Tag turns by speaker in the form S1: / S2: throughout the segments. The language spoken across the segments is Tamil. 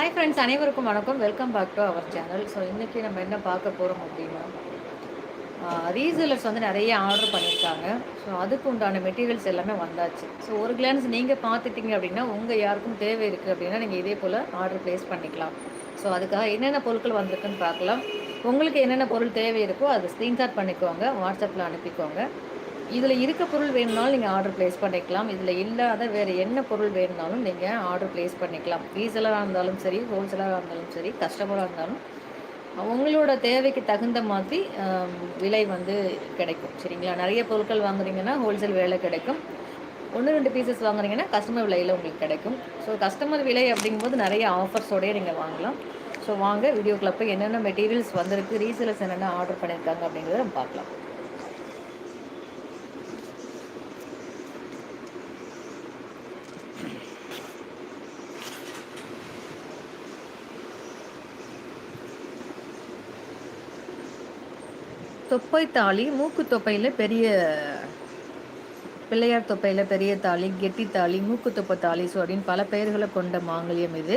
S1: ஹாய் ஃப்ரெண்ட்ஸ், அனைவருக்கும் வணக்கம். Welcome back to our channel. So இன்றைக்கி நம்ம என்ன பார்க்க போகிறோம் அப்படின்னா, ரீசேலர்ஸ் வந்து நிறைய ஆர்டர் பண்ணியிருக்காங்க. ஸோ அதுக்கு உண்டான மெட்டீரியல்ஸ் எல்லாமே வந்தாச்சு. ஸோ ஒரு கிளான்ஸ் நீங்கள் பார்த்துட்டிங்க அப்படின்னா, உங்கள் யாருக்கும் தேவை இருக்குது அப்படின்னா நீங்கள் இதே போல் ஆர்டர் ப்ளேஸ் பண்ணிக்கலாம். ஸோ அதுக்காக என்னென்ன பொருட்கள் வந்திருக்குன்னு பார்க்கலாம். உங்களுக்கு என்னென்ன பொருள் தேவை இருக்கோ அதை ஸ்க்ரீன்ஷாட் பண்ணிக்கோங்க, வாட்ஸ்அப்பில் அனுப்பிக்கோங்க. இதில் இருக்க பொருள் வேணுனாலும் நீங்கள் ஆர்டர் ப்ளேஸ் பண்ணிக்கலாம். இதில் இல்லாத வேறு என்ன பொருள் வேணுனாலும் நீங்கள் ஆர்டர் ப்ளேஸ் பண்ணிக்கலாம். ரீசேலராக இருந்தாலும் சரி, ஹோல்சேலராக இருந்தாலும் சரி, கஸ்டமராக இருந்தாலும் உங்களோட தேவைக்கு தகுந்த மாதிரி விலை வந்து கிடைக்கும். சரிங்களா? நிறைய பொருட்கள் வாங்குறீங்கன்னா ஹோல்சேல் விலையில கிடைக்கும். 1, 2 பீசஸ் வாங்குறீங்கன்னா கஸ்டமர் விலையில் உங்களுக்கு கிடைக்கும். ஸோ கஸ்டமர் விலை அப்படிங்கும்போது நிறைய ஆஃபர்ஸோடய நீங்கள் வாங்கலாம். ஸோ வாங்க வீடியோக்குள்ள போய் என்னென்ன மெட்டீரியல்ஸ் வந்திருக்கு, ரீசேலர்ஸ் என்னென்ன ஆர்டர் பண்ணியிருக்காங்க அப்படிங்கிறத நம்ம பார்க்கலாம். தொப்பை தாலி, மூக்கு தொப்பையில் பெரிய பிள்ளையார் தொப்பையில் பெரிய தாலி, கெட்டி தாலி, மூக்கு தொப்பை தாலி, ஸோ அப்படின்னு பல பெயர்களை கொண்ட மாங்கல்யம் இது.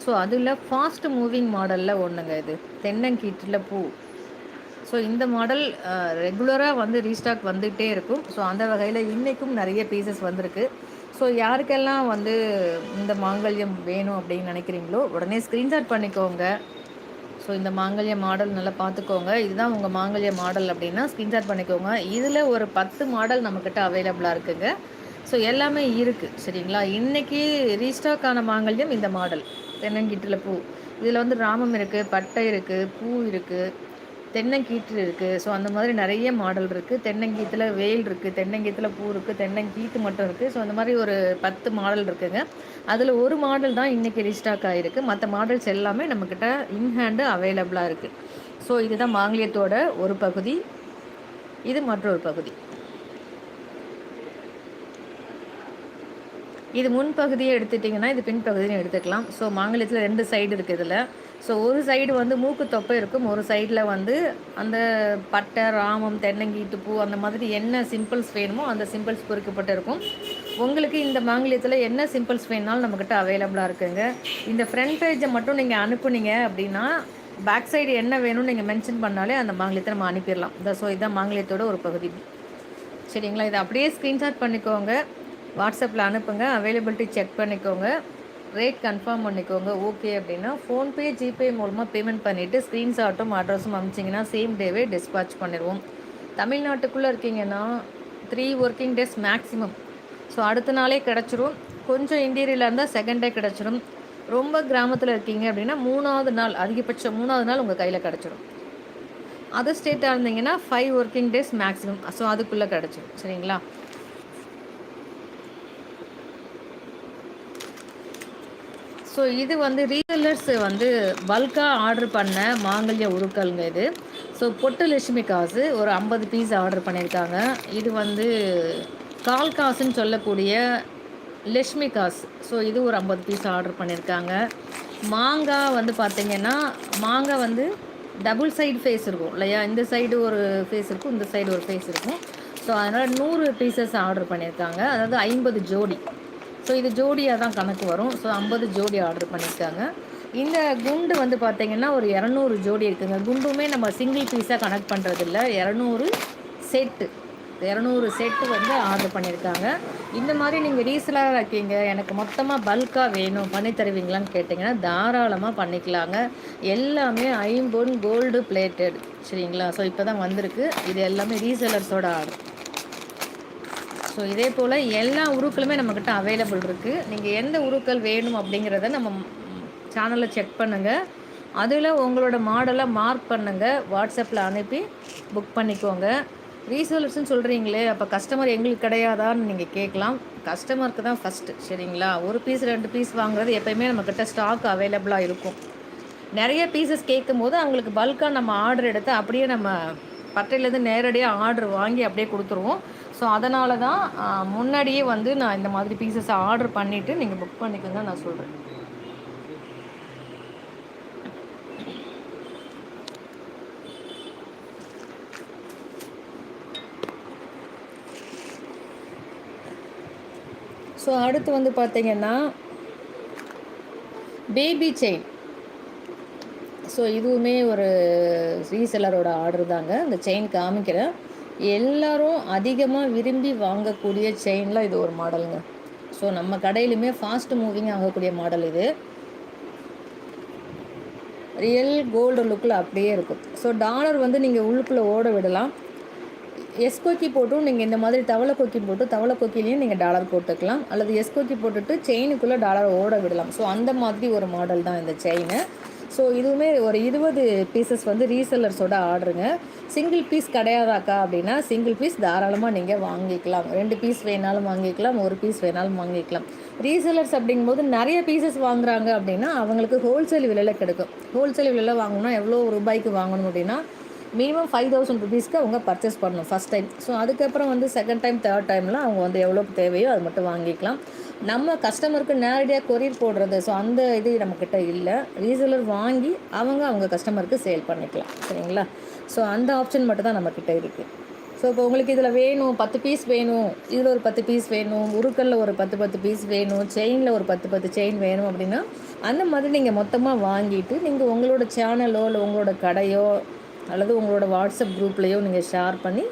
S1: ஸோ அதில் ஃபாஸ்ட் மூவிங் மாடலில் ஒன்றுங்க இது, தென்னங்கீற்றில் பூ. ஸோ இந்த மாடல் ரெகுலராக வந்து ரீஸ்டாக் வந்துகிட்டே இருக்கும். ஸோ அந்த வகையில் இன்றைக்கும் நிறைய பீசஸ் வந்திருக்கு. ஸோ யாருக்கெல்லாம் வந்து இந்த மாங்கல்யம் வேணும் அப்படின்னு நினைக்கிறீங்களோ உடனே ஸ்க்ரீன்ஷாட் பண்ணிக்கோங்க. ஸோ இந்த மாங்கல்ய மாடல் நல்லா பார்த்துக்கோங்க. இதுதான் உங்கள் மாங்கல்ய மாடல் அப்படின்னா ஸ்க்ரீன்ஷாட் பண்ணிக்கோங்க. இதில் ஒரு 10 மாடல் நம்மக்கிட்ட அவைலபிளாக இருக்குங்க. ஸோ எல்லாமே இருக்குது. சரிங்களா? இன்றைக்கி ரீஸ்டாக் ஆன மாங்கல்யம் இந்த மாடல், தென்னங்கீற்றில் பூ. இதில் வந்து ராமம் இருக்குது, பட்டை இருக்குது, பூ இருக்குது, தென்னங்கீற்று இருக்குது. ஸோ அந்த மாதிரி நிறைய மாடல் இருக்குது. தென்னங்கீத்தில் வேல் இருக்குது, தென்னங்கீத்தில் பூ இருக்குது, தென்னங்கீத்து மட்டும் இருக்குது. ஸோ அந்த மாதிரி ஒரு 10 மாடல் இருக்குதுங்க. அதில் ஒரு மாடல் தான் இன்றைக்கி ரீஸ்டாக் ஆகிருக்கு. மற்ற மாடல்ஸ் எல்லாமே நம்மக்கிட்ட இன்ஹேண்டு அவைலபிளாக இருக்குது. ஸோ இதுதான் மாங்கல்யத்தோட ஒரு பகுதி, இது மற்றொரு பகுதி. இது முன்பகுதியை எடுத்துட்டிங்கன்னா இது பின்பகுதியும் எடுத்துக்கலாம். ஸோ மாங்கல்யத்தில் 2 சைடு இருக்குது இதில். ஸோ ஒரு சைடு வந்து மூக்கு தொப்பை இருக்கும், ஒரு சைடில் வந்து அந்த பட்டை, ராமம், தென்னங்கீட்டு பூ அந்த மாதிரி என்ன சிம்பிள்ஸ் வேணுமோ அந்த சிம்பிள்ஸ் பொறிக்கப்பட்டு இருக்கும். உங்களுக்கு இந்த மாங்கல்யத்தில் என்ன சிம்பிள்ஸ் வேணுனாலும் நம்மக்கிட்ட அவைலபிளாக இருக்குங்க. இந்த ஃப்ரண்ட் பேஜை மட்டும் நீங்கள் அனுப்புனீங்க அப்படின்னா பேக் சைடு என்ன வேணும்னு நீங்கள் மென்ஷன் பண்ணாலே அந்த மாங்கல்யத்தை நம்ம அனுப்பிடலாம். ஸோ இதுதான் மாங்கல்யத்தோட ஒரு பகுதி. சரிங்களா? இதை அப்படியே ஸ்க்ரீன்ஷாட் பண்ணிக்கோங்க, வாட்ஸ்அப்பில் அனுப்புங்க, அவைலபிலிட்டி செக் பண்ணிக்கோங்க, ரேட் கன்ஃபார்ம் பண்ணிக்கோங்க. ஓகே அப்படின்னா ஃபோன்பே, ஜிபே மூலமாக பேமெண்ட் பண்ணிவிட்டு ஸ்க்ரீன்ஷாட்டும் அட்ரஸும் அனுப்பிச்சிங்கன்னா சேம் டேவே டிஸ்பேட்ச் பண்ணிடுவோம். தமிழ்நாட்டுக்குள்ளே இருக்கீங்கன்னா 3 ஒர்க்கிங் டேஸ் மேக்ஸிமம். ஸோ அடுத்த நாளே கிடச்சிரும். கொஞ்சம் இன்டீரியரில் இருந்தால் செகண்ட் டே கிடச்சிரும். ரொம்ப கிராமத்தில் இருக்கீங்க அப்படின்னா 3வது நாள், அதிகபட்சம் 3வது நாள் உங்கள் கையில் கிடச்சிடும். அதர் ஸ்டேட்டாக இருந்தீங்கன்னா 5 ஒர்க்கிங் டேஸ் மேக்ஸிமம். ஸோ அதுக்குள்ளே கிடச்சிடும். சரிங்களா? ஸோ இது வந்து ரீசேலர்ஸ் வந்து பல்காக ஆர்டர் பண்ண மாங்கல்ய உருக்கள்ங்க இது. ஸோ பொட்டு லட்சுமி காசு ஒரு 50 பீஸ் ஆர்டர் பண்ணியிருக்காங்க. இது வந்து கால் காசுன்னு சொல்லக்கூடிய லட்சுமி காசு. ஸோ இது ஒரு 50 பீஸ் ஆர்டர் பண்ணியிருக்காங்க. மாங்காய் வந்து பார்த்திங்கன்னா, மாங்காய் வந்து டபுள் சைடு ஃபேஸ் இருக்கும் இல்லையா? இந்த சைடு ஒரு ஃபேஸ் இருக்கும், இந்த சைடு ஒரு ஃபேஸ் இருக்கும். ஸோ அதனால் 100 பீசஸ் ஆர்டர் பண்ணியிருக்காங்க. அதாவது 50 ஜோடி. ஸோ இது ஜோடியாக தான் கணக்கு வரும். ஸோ 50 ஜோடி ஆர்டர் பண்ணியிருக்காங்க. இந்த குண்டு வந்து பார்த்திங்கன்னா ஒரு 200 ஜோடி இருக்குதுங்க. குண்டுமே நம்ம சிங்கிள் பீஸாக கனெக்ட் பண்ணுறதில்ல, 200 செட்டு, 200 செட்டு வந்து ஆர்டர் பண்ணியிருக்காங்க. இந்த மாதிரி நீங்கள் ரீசேலராக இருக்கீங்க, எனக்கு மொத்தமாக பல்காக வேணும் பண்ணி தருவீங்களான்னு கேட்டிங்கன்னா தாராளமாக பண்ணிக்கலாங்க. எல்லாமே ஐம்பொன் கோல்டு பிளேட்டட். சரிங்களா? ஸோ இப்போ தான் வந்திருக்கு. இது எல்லாமே ரீசேலர்ஸோட ஆர்டர். ஸோ இதே போல் எல்லா உருக்களுமே நம்மக்கிட்ட அவைலபிள் இருக்குது. நீங்கள் எந்த உருக்கள் வேணும் அப்படிங்கிறத நம்ம சேனலில் செக் பண்ணுங்கள். அதில் உங்களோட மாடலை மார்க் பண்ணுங்கள், வாட்ஸ்அப்பில் அனுப்பி புக் பண்ணிக்கோங்க. ரீசேலர்ஸ்னு சொல்கிறீங்களே, அப்போ கஸ்டமர் எங்களுக்கு கிடையாதான்னு நீங்கள் கேட்கலாம். கஸ்டமருக்கு தான் ஃபஸ்ட்டு. சரிங்களா? ஒரு பீஸ் 2 பீஸ் வாங்குறது எப்போயுமே நம்மக்கிட்ட ஸ்டாக் அவைலபிளாக இருக்கும். நிறைய பீசஸ் கேட்கும் போது அவங்களுக்கு பல்காக நம்ம ஆர்டர் எடுத்து அப்படியே நம்ம பட்டையிலேருந்து நேரடியாக ஆர்டர் வாங்கி அப்படியே கொடுத்துருவோம். ஸோ அதனால தான் முன்னாடியே வந்து நான் இந்த மாதிரி பீசஸை ஆர்டர் பண்ணிவிட்டு நீங்கள் புக் பண்ணிக்கோங்க தான் நான் சொல்கிறேன். ஸோ அடுத்து வந்து பார்த்திங்கன்னா பேபி செயின். ஸோ இதுவுமே ஒரு ரீசெல்லரோட ஆர்டர் தாங்க. இந்த செயின் காமிக்கிறேன். எல்லாரும் அதிகமாக விரும்பி வாங்கக்கூடிய செயினில் இது ஒரு மாடலுங்க. ஸோ நம்ம கடையிலுமே ஃபாஸ்ட் மூவிங் ஆகக்கூடிய மாடல் இது. ரியல் கோல்டு லுக்கில் அப்படியே இருக்கும். ஸோ டாலர் வந்து நீங்கள் உள்ளுக்குள்ளே ஓட விடலாம். எஸ்கோக்கி போட்டும் நீங்கள் இந்த மாதிரி தவளை கொக்கி போட்டு தவளை கொக்கிலையும் நீங்கள் டாலர் போட்டுக்கலாம், அல்லது எஸ்கோக்கி போட்டுட்டு செயினுக்குள்ளே டாலர் ஓட விடலாம். ஸோ அந்த மாதிரி ஒரு மாடல் தான் இந்த செயினு. ஸோ இதுவுமே ஒரு 20 பீசஸ் வந்து ரீசெல்லர்ஸோட ஆர்டருங்க. சிங்கிள் பீஸ் கிடையாதாக்கா அப்படின்னா, சிங்கிள் பீஸ் தாராளமாக நீங்கள் வாங்கிக்கலாம். 2 பீஸ் வேணாலும் வாங்கிக்கலாம், 1 பீஸ் வேணாலும் வாங்கிக்கலாம். ரீசெல்லர்ஸ் அப்படிங்கும்போது நிறைய பீசஸ் வாங்குறாங்க அப்படின்னா அவங்களுக்கு ஹோல்சேல் விலையில் கிடைக்கும். ஹோல்சேல் விலையில் வாங்கணும்னா எவ்வளோ ரூபாய்க்கு வாங்கணும் அப்படின்னா, மினிமம் 5000 ருபீஸ்க்கு அவங்க பர்ச்சேஸ் பண்ணணும் ஃபஸ்ட் டைம். ஸோ அதுக்கப்புறம் வந்து செகண்ட் டைம் தேர்ட் டைம்லாம் அவங்க வந்து எவ்வளோக்கு தேவையோ அது மட்டும் வாங்கிக்கலாம். நம்ம கஸ்டமருக்கு நேரடியாக கொரியர் போடுறது, ஸோ அந்த இது நம்மக்கிட்ட இல்லை. ரீசெல்லர் வாங்கி அவங்க கஸ்டமருக்கு சேல் பண்ணிக்கலாம். சரிங்களா? ஸோ அந்த ஆப்ஷன் மட்டும் தான் நம்மக்கிட்ட இருக்குது. ஸோ இப்போ உங்களுக்கு இதில் வேணும் 10 பீஸ் வேணும், இதில் ஒரு 10 பீஸ் வேணும், உருக்கல்ல ஒரு 10 பீஸ் வேணும், செயினில் ஒரு 10 செயின் வேணும் அப்படின்னா அந்த மாதிரி நீங்கள் மொத்தமாக வாங்கிட்டு நீங்கள் உங்களோட சேனலோ இல்லை உங்களோட கடையோ அல்லது உங்களோட வாட்ஸ்அப் குரூப்லேயோ நீங்கள் ஷேர் பண்ணி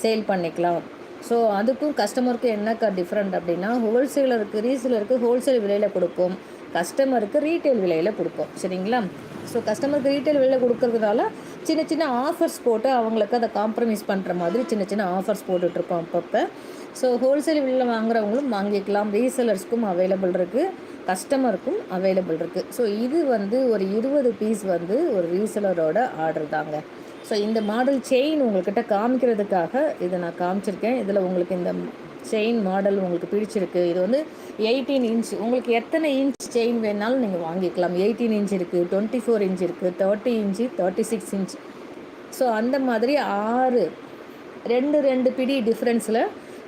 S1: சேல் பண்ணிக்கலாம். ஸோ அதுக்கும் கஸ்டமருக்கும் என்னக்கா டிஃப்ரெண்ட் அப்படின்னா, ரீசேலருக்கு ஹோல்சேல் விலையில் கொடுப்போம், கஸ்டமருக்கு ரீட்டைல் விலையில் கொடுப்போம். சரிங்களா? ஸோ கஸ்டமருக்கு ரீட்டைல் விலையில் கொடுக்கறதுனால சின்ன சின்ன ஆஃபர்ஸ் போட்டு அவங்களுக்கு அதை காம்ப்ரமைஸ் பண்ணுற மாதிரி சின்ன சின்ன ஆஃபர்ஸ் போட்டுட்ருக்கோம் அப்பப்போ. ஸோ ஹோல்சேல் விலையில் வாங்குறவங்களும் வாங்கிக்கலாம், ரீசேலர்ஸ்க்கும் அவைலபிள் இருக்குது, கஸ்டமருக்கும் அவைலபிள் இருக்குது. ஸோ இது வந்து ஒரு 20 பீஸ் வந்து ஒரு ரீசேலரோட ஆர்டர் தாங்க. ஸோ இந்த மாடல் செயின் உங்கள்கிட்ட காமிக்கிறதுக்காக இதை நான் காமிச்சிருக்கேன். இதில் உங்களுக்கு இந்த செயின் மாடல் உங்களுக்கு பிடிச்சிருக்கு. இது வந்து 18 இன்ச், உங்களுக்கு எத்தனை இன்ச் செயின் வேணாலும் நீங்கள் வாங்கிக்கலாம். 18 இன்ச் இருக்குது, 24 இன்ச் இருக்குது, 30 இன்ச்சு, 36 இன்ச். ஸோ அந்த மாதிரி 2 பிடி டிஃப்ரென்ஸில்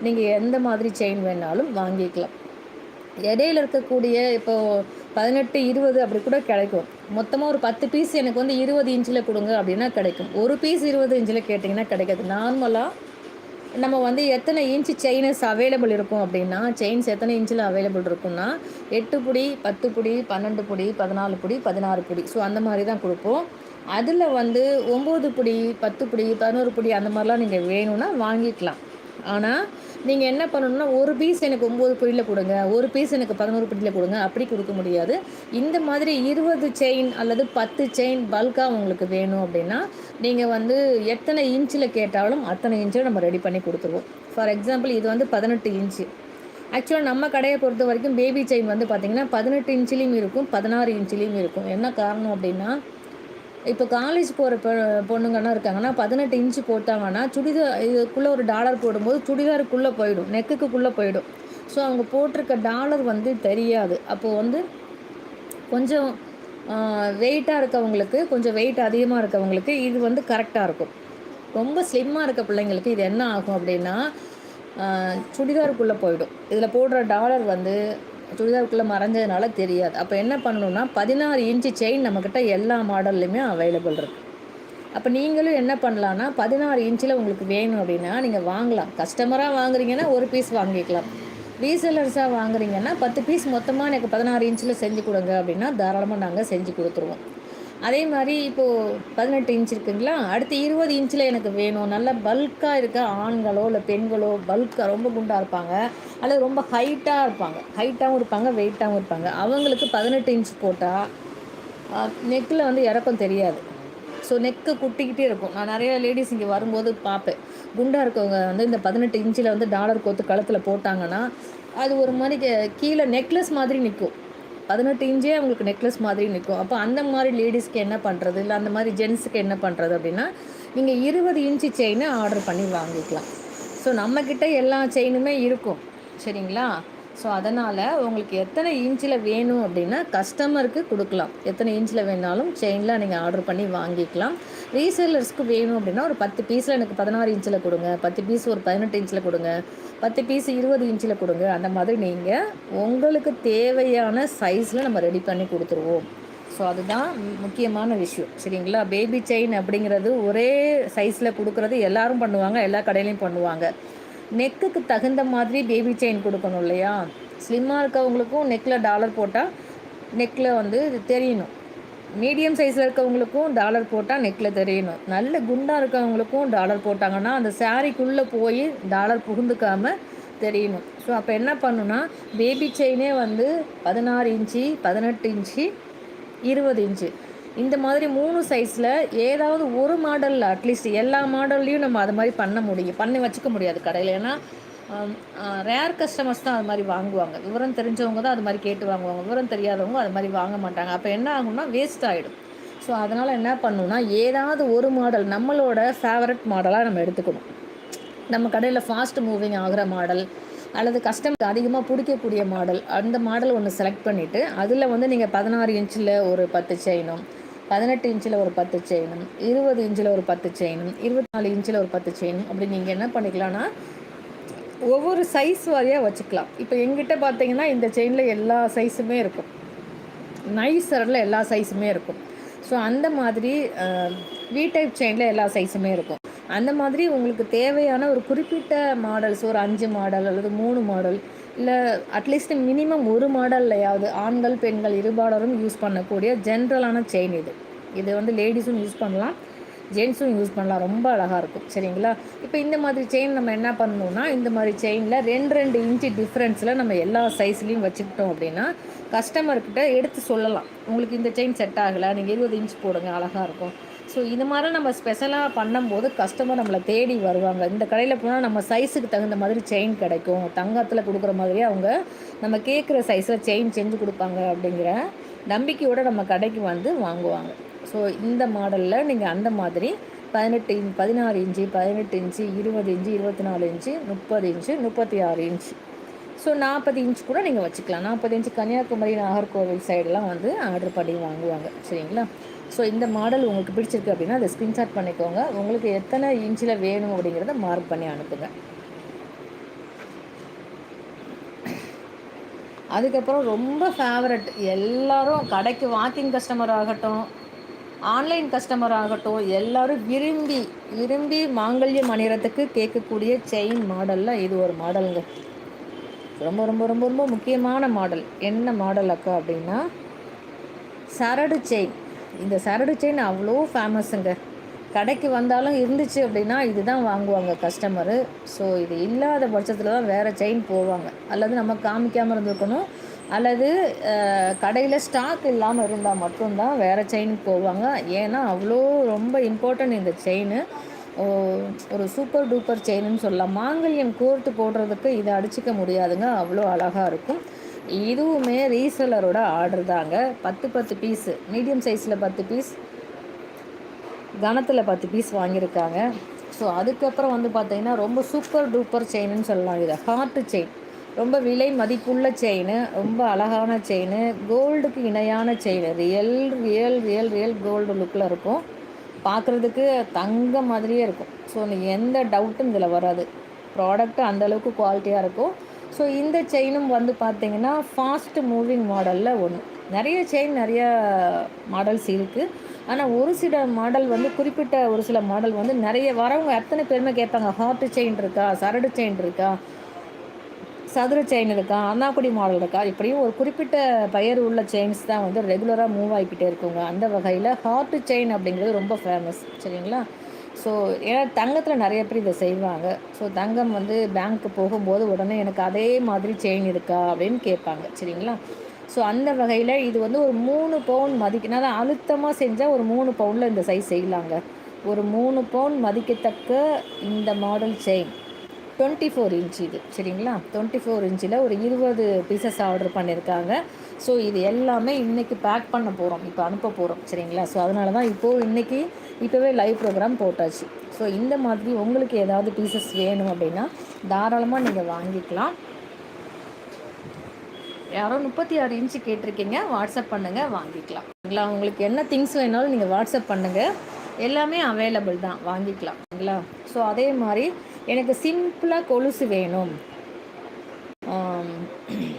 S1: நீங்கள் எந்த மாதிரி செயின் வேணாலும் வாங்கிக்கலாம். இடையில இருக்கக்கூடிய இப்போது 18, 20 அப்படி கூட கிடைக்கும். மொத்தமாக ஒரு 10 பீஸ் எனக்கு வந்து 20 இன்ச்சில் கொடுங்க அப்படின்னா கிடைக்கும். ஒரு பீஸ் 20 இன்ச்சில் கேட்டிங்கன்னா கிடைக்காது. நார்மலாக நம்ம வந்து எத்தனை இன்ச்சு செயின்ஸ் அவைலபிள் இருக்கும் அப்படின்னா, செயின்ஸ் எத்தனை இன்ச்சில் அவைலபிள் இருக்குன்னா 8 புடி, 10 புடி, 12 புடி, 14 புடி, 16 புடி. ஸோ அந்த மாதிரி தான் கொடுப்போம். அதில் வந்து 9 புடி, 10 புடி, 11 புடி அந்த மாதிரிலாம் நீங்கள் வேணும்னா வாங்கிக்கலாம். ஆனால் நீங்கள் என்ன பண்ணணும்னா, ஒரு பீஸ் எனக்கு 9 புடியில் கொடுங்க, ஒரு பீஸ் எனக்கு 11 புடியில் கொடுங்க, அப்படி கொடுக்க முடியாது. இந்த மாதிரி 20 செயின் அல்லது 10 செயின் பல்காக உங்களுக்கு வேணும் அப்படின்னா நீங்கள் வந்து எத்தனை இன்ச்சில் கேட்டாலும் அத்தனை இன்ச்சில் நம்ம ரெடி பண்ணி கொடுத்துருவோம். ஃபார் எக்ஸாம்பிள் இது வந்து 18 இன்ச்சு. ஆக்சுவலாக நம்ம கடையை பொறுத்த வரைக்கும் பேபி செயின் வந்து பார்த்திங்கன்னா 18 இன்ச்சிலையும் இருக்கும், 16 இன்ச்சிலையும் இருக்கும். என்ன காரணம் அப்படின்னா, இப்போ காலேஜ் போகிற பொண்ணுங்கன்னா இருக்காங்கன்னா 18 இன்ச்சு போட்டாங்கன்னா இதுக்குள்ளே ஒரு டாலர் போடும்போது சுடிதாருக்குள்ளே போயிடும், நெக்குக்குள்ளே போயிடும். ஸோ அவங்க போட்டிருக்க டாலர் வந்து தெரியாது. அப்போது வந்து கொஞ்சம் வெயிட்டாக இருக்கவங்களுக்கு, கொஞ்சம் வெயிட் அதிகமாக இருக்கவங்களுக்கு இது வந்து கரெக்டாக இருக்கும். ரொம்ப ஸ்லிம்மாக இருக்க பிள்ளைங்களுக்கு இது என்ன ஆகும் அப்படின்னா சுடிதாருக்குள்ளே போயிடும். இதில் போடுற டாலர் வந்து சுடிதாருக்குள்ளே மறைஞ்சதுனால தெரியாது. அப்போ என்ன பண்ணணும்னா 16 இன்ச்சு செயின் நம்மக்கிட்ட எல்லா மாடல்லையுமே அவைலபிள் இருக்குது. அப்போ நீங்களும் என்ன பண்ணலான்னா 16 இன்ச்சில் உங்களுக்கு வேணும் அப்படின்னா நீங்கள் வாங்கலாம். கஸ்டமராக வாங்குறீங்கன்னா ஒரு பீஸ் வாங்கிக்கலாம். ரீசெல்லர்ஸாக வாங்குறீங்கன்னா 10 பீஸ் மொத்தமாக எனக்கு 16 இன்ச்சில் செஞ்சு கொடுங்க அப்படின்னா தாராளமாக நாங்கள் செஞ்சு கொடுத்துருவோம். அதே மாதிரி இப்போது 18 இன்ச் இருக்குங்களா, அடுத்து 20 இன்ச்சில் எனக்கு வேணும், நல்ல பல்காக இருக்க ஆண்களோ இல்லை பெண்களோ பல்காக ரொம்ப குண்டாக இருப்பாங்க அல்லது ரொம்ப ஹைட்டாகவும் இருப்பாங்க, வெயிட்டாகவும் இருப்பாங்க. அவங்களுக்கு 18 இன்ச் போட்டால் நெக்கில் வந்து இறக்கம் தெரியாது. ஸோ நெக்கு குட்டிக்கிட்டே இருக்கும். நான் நிறைய லேடிஸ் இங்கே வரும்போது பார்ப்பேன், குண்டாக இருக்கவங்க வந்து இந்த 18 இன்ச்சில் வந்து டாலர் கோத்து கழுத்தில் போட்டாங்கன்னா அது ஒரு மாதிரி கீழே நெக்லஸ் மாதிரி நிற்கும். 18 இன்ச்சே அவங்களுக்கு நெக்லஸ் மாதிரி நிற்கும். அப்போ அந்த மாதிரி லேடிஸ்க்கு என்ன பண்ணுறது, இல்லை அந்த மாதிரி ஜென்ஸுக்கு என்ன பண்ணுறது அப்படின்னா நீங்கள் 20 இன்ச்சு செயினை ஆர்டர் பண்ணி வாங்கிக்கலாம். ஸோ நம்மக்கிட்ட எல்லா செயினுமே இருக்கும். சரிங்களா? ஸோ அதனால் உங்களுக்கு எத்தனை இன்ச்சில் வேணும் அப்படின்னா கஸ்டமருக்கு கொடுக்கலாம். எத்தனை இன்ச்சில் வேணாலும் செயினில் நீங்கள் ஆர்டர் பண்ணி வாங்கிக்கலாம். ரீசேலர்ஸ்க்கு வேணும் அப்படின்னா ஒரு 10 பீஸில் எனக்கு 16 இன்ச்சில் கொடுங்க, 10 பீஸ் ஒரு 18 இன்ச்சில் கொடுங்க, 10 பீஸ் 20 இன்ச்சில் கொடுங்க. அந்த மாதிரி நீங்கள் உங்களுக்கு தேவையான சைஸில் நம்ம ரெடி பண்ணி கொடுத்துருவோம். ஸோ அதுதான் முக்கியமான விஷயம். சரிங்களா? பேபி செயின் அப்படிங்கிறது ஒரே சைஸில் கொடுக்குறது எல்லோரும் பண்ணுவாங்க, எல்லா கடையிலையும் பண்ணுவாங்க. நெக்குக்கு தகுந்த மாதிரி பேபி செயின் கொடுக்கணும் இல்லையா? ஸ்லிம்மாக இருக்கவங்களுக்கும் நெக்கில் டாலர் போட்டால் நெக்கில் வந்து இது தெரியணும். மீடியம் சைஸில் இருக்கவங்களுக்கும் டாலர் போட்டால் நெக்கில் தெரியணும். நல்ல குண்டாக இருக்கவங்களுக்கும் டாலர் போட்டாங்கன்னா அந்த சாரீக்குள்ளே போய் டாலர் புகுந்துக்காமல் தெரியணும். ஸோ அப்போ என்ன பண்ணுன்னா, பேபி செயினே வந்து 16 இன்ச்சு, 18 இன்ச்சு, 20 இன்ச்சு இந்த மாதிரி 3 சைஸில் ஏதாவது ஒரு மாடலில், அட்லீஸ்ட் எல்லா மாடல்லையும் நம்ம அது மாதிரி பண்ணி வச்சுக்க முடியாது கடையில். ஏன்னா ரேர் கஸ்டமர்ஸ் தான் அது மாதிரி வாங்குவாங்க. விவரம் தெரிஞ்சவங்க தான் அது மாதிரி கேட்டு வாங்குவாங்க. விவரம் தெரியாதவங்க அது மாதிரி வாங்க மாட்டாங்க. அப்போ என்ன ஆகும்னா வேஸ்ட் ஆகிடும். ஸோ அதனால் என்ன பண்ணணும்னா, ஏதாவது ஒரு மாடல் நம்மளோட ஃபேவரட் மாடலாக நம்ம எடுத்துக்கணும். நம்ம கடையில் ஃபாஸ்ட் மூவிங் ஆகிற மாடல் அல்லது கஸ்டமருக்கு அதிகமாக பிடிக்கக்கூடிய மாடல், அந்த மாடல் ஒன்று செலக்ட் பண்ணிவிட்டு அதில் வந்து நீங்கள் 16 இன்ச்சில் ஒரு 10 செயினும், 18 இன்ச்சில் ஒரு 10 செயினும், 20 இன்ச்சில் ஒரு 10 செயினும், 24 இன்ச்சில் ஒரு 10 செயினும் அப்படி நீங்கள் என்ன பண்ணிக்கலாம்னா ஒவ்வொரு சைஸ் வாரியாக வச்சுக்கலாம். இப்போ எங்கிட்ட பார்த்தீங்கன்னா இந்த செயினில் எல்லா சைஸுமே இருக்கும். நைஸ் சரடில் எல்லா சைஸுமே இருக்கும். ஸோ அந்த மாதிரி வி டைப் செயினில் எல்லா சைஸுமே இருக்கும். அந்த மாதிரி உங்களுக்கு தேவையான ஒரு குறிப்பிட்ட மாடல்ஸ், ஒரு 5 மாடல் அல்லது 3 மாடல், இல்லை அட்லீஸ்ட் மினிமம் ஒரு மாடல்லையாவது ஆண்கள் பெண்கள் இருபாலரும் யூஸ் பண்ணக்கூடிய ஜென்ரலான செயின் இது. இது வந்து லேடிஸும் யூஸ் பண்ணலாம், ஜென்ஸும் யூஸ் பண்ணலாம். ரொம்ப அழகாக இருக்கும். சரிங்களா? இப்போ இந்த மாதிரி செயின் நம்ம என்ன பண்ணணும்னா, இந்த மாதிரி செயினில் 2 இன்ச்சு டிஃப்ரென்ஸில் நம்ம எல்லா சைஸ்லேயும் வச்சுக்கிட்டோம் அப்படின்னா கஸ்டமர்கிட்ட எடுத்து சொல்லலாம், உங்களுக்கு இந்த செயின் செட் ஆகலை, நீங்கள் 20 இன்ச் போடுங்க, அழகாக இருக்கும். ஸோ இது மாதிரி நம்ம ஸ்பெஷலாக பண்ணும்போது கஸ்டமர் நம்மளை தேடி வருவாங்க. இந்த கடையில் போனால் நம்ம சைஸுக்கு தகுந்த மாதிரி செயின் கிடைக்கும், தங்கத்தில் கொடுக்குற மாதிரியே அவங்க நம்ம கேட்குற சைஸில் செயின் செஞ்சு கொடுப்பாங்க அப்படிங்கிற நம்பிக்கையோடு நம்ம கடைக்கு வந்து வாங்குவாங்க. ஸோ இந்த மாடலில் நீங்கள் அந்த மாதிரி 16 inch, 18 inch, 20 inch, 24 inch, 30 inch, 36 inch, so 40 inch கூட நீங்கள் வச்சுக்கலாம். 40 இன்ச்சு கன்னியாகுமரி, நாகர்கோவில் சைடெலாம் வந்து ஆர்டர் பண்ணி வாங்குவாங்க. சரிங்களா? ஸோ இந்த மாடல் உங்களுக்கு பிடிச்சிருக்கு அப்படின்னா அதை ஸ்க்ரீன்ஷாட் பண்ணிக்கோங்க. உங்களுக்கு எத்தனை இன்ச்சில் வேணும் அப்படிங்கிறத மார்க் பண்ணி அனுப்புங்க. அதுக்கப்புறம் ரொம்ப ஃபேவரட், எல்லோரும் கடைக்கு வாக்கிங் கஸ்டமர் ஆகட்டும், ஆன்லைன் கஸ்டமர் ஆகட்டும், எல்லோரும் விரும்பி விரும்பி மாங்கல்ய மணிரத்துக்கு கேட்கக்கூடிய செயின் மாடலில் இது ஒரு மாடலுங்க. ரொம்ப ரொம்ப ரொம்ப ரொம்ப முக்கியமான மாடல். என்ன மாடல் அக்கா அப்படின்னா, சரடு செயின். இந்த சரடு செயின் அவ்வளோ ஃபேமஸுங்க. கடைக்கு வந்தாலும் இருந்துச்சு அப்படின்னா இதுதான் வாங்குவாங்க கஸ்டமரு. ஸோ இது இல்லாத பட்சத்தில் தான் வேறு செயின் போவாங்க, அல்லது நம்ம காமிக்காமல் இருந்திருக்கணும், அல்லது கடையில் ஸ்டாக் இல்லாமல் இருந்தால் மட்டும்தான் வேறு செயினுக்கு போவாங்க. ஏன்னா அவ்வளோ ரொம்ப இம்பார்ட்டன்ட் இந்த செயின். ஒரு சூப்பர் டூப்பர் செயின்னு சொல்லலாம். மாங்கல்யம் கோர்த்து போடுறதுக்கு இதை அடிச்சிக்க முடியாதுங்க, அவ்வளோ அழகாக இருக்கும். இதுவுமே ரீசெல்லரோட ஆர்டர் தாங்க. 10 பீஸு, மீடியம் சைஸில் 10 பீஸ், கனத்தில் 10 பீஸ் வாங்கியிருக்காங்க. ஸோ அதுக்கப்புறம் வந்து பார்த்திங்கன்னா ரொம்ப சூப்பர் டூப்பர் செயின்னு சொல்லலாம். இதை ஹார்ட்டு செயின், ரொம்ப விலை மதிப்புள்ள செயின், ரொம்ப அழகான செயின், கோல்டுக்கு இணையான chain. Real real real real gold லுக்கில் இருக்கும், பார்க்குறதுக்கு தங்கம் மாதிரியே இருக்கும். ஸோ நீங்கள் எந்த டவுட்டும் இதில் வராது. ப்ராடக்ட்டு அந்தளவுக்கு குவாலிட்டியாக இருக்கும். ஸோ இந்த செயினும் வந்து பார்த்திங்கன்னா ஃபாஸ்ட் மூவிங் மாடலில் ஒன்று. நிறைய செயின் நிறைய மாடல்ஸ் இருக்குது. ஆனால் ஒரு சில மாடல் வந்து குறிப்பிட்ட ஒரு சில மாடல் வந்து நிறைய வரவங்க அத்தனை பேருமே கேட்பாங்க, ஹார்ட்டு செயின் இருக்கா, சரடு செயின் இருக்கா, சதுர செயின் இருக்கா, அண்ணாக்குடி மாடல் இருக்கா, இப்படியும் ஒரு குறிப்பிட்ட பெயர் உள்ள செயின்ஸ் தான் வந்து ரெகுலராக மூவ் ஆகிக்கிட்டே இருக்குங்க. அந்த வகையில் ஹார்ட்டு செயின் அப்படிங்கிறது ரொம்ப ஃபேமஸ். சரிங்களா? ஸோ ஏன்னா தங்கத்தில் நிறைய பேர் இதை செய்வாங்க. ஸோ தங்கம் வந்து பேங்க்கு போகும்போது உடனே எனக்கு அதே மாதிரி செயின் இருக்கா அப்படின்னு கேட்பாங்க. சரிங்களா? ஸோ அந்த வகையில் இது வந்து ஒரு 3 பவுன் மதிக்கினா அழுத்தமாக செஞ்சால் ஒரு 3 பவுனில் இந்த சைஸ் செய்யலாங்க. ஒரு 3 பவுன் மதிக்கத்தக்க இந்த மாடல் செயின் 24 இன்ச் இது. சரிங்களா? 24 இன்ச்சில் ஒரு 20 பீசஸ் ஆர்டர் பண்ணியிருக்காங்க. ஸோ இது எல்லாமே இன்றைக்கி பேக் பண்ண போகிறோம், இப்போ அனுப்ப போகிறோம். சரிங்களா? ஸோ அதனால தான் இப்போவே லைவ் ப்ரோக்ராம் போட்டாச்சு. ஸோ இந்த மாதிரி உங்களுக்கு ஏதாவது பீசஸ் வேணும் அப்படின்னா தாராளமாக நீங்கள் வாங்கிக்கலாம். யாரோ 36 இன்ச்சு கேட்டிருக்கீங்க, வாட்ஸ்அப் பண்ணுங்கள், வாங்கிக்கலாம். சரிங்களா? உங்களுக்கு என்ன திங்ஸ் வேணாலும் நீங்கள் வாட்ஸ்அப் பண்ணுங்கள், எல்லாமே அவைலபிள் தான், வாங்கிக்கலாம். சரிங்களா? ஸோ அதே மாதிரி எனக்கு சிம்பிளாக கொலுசு வேணும்,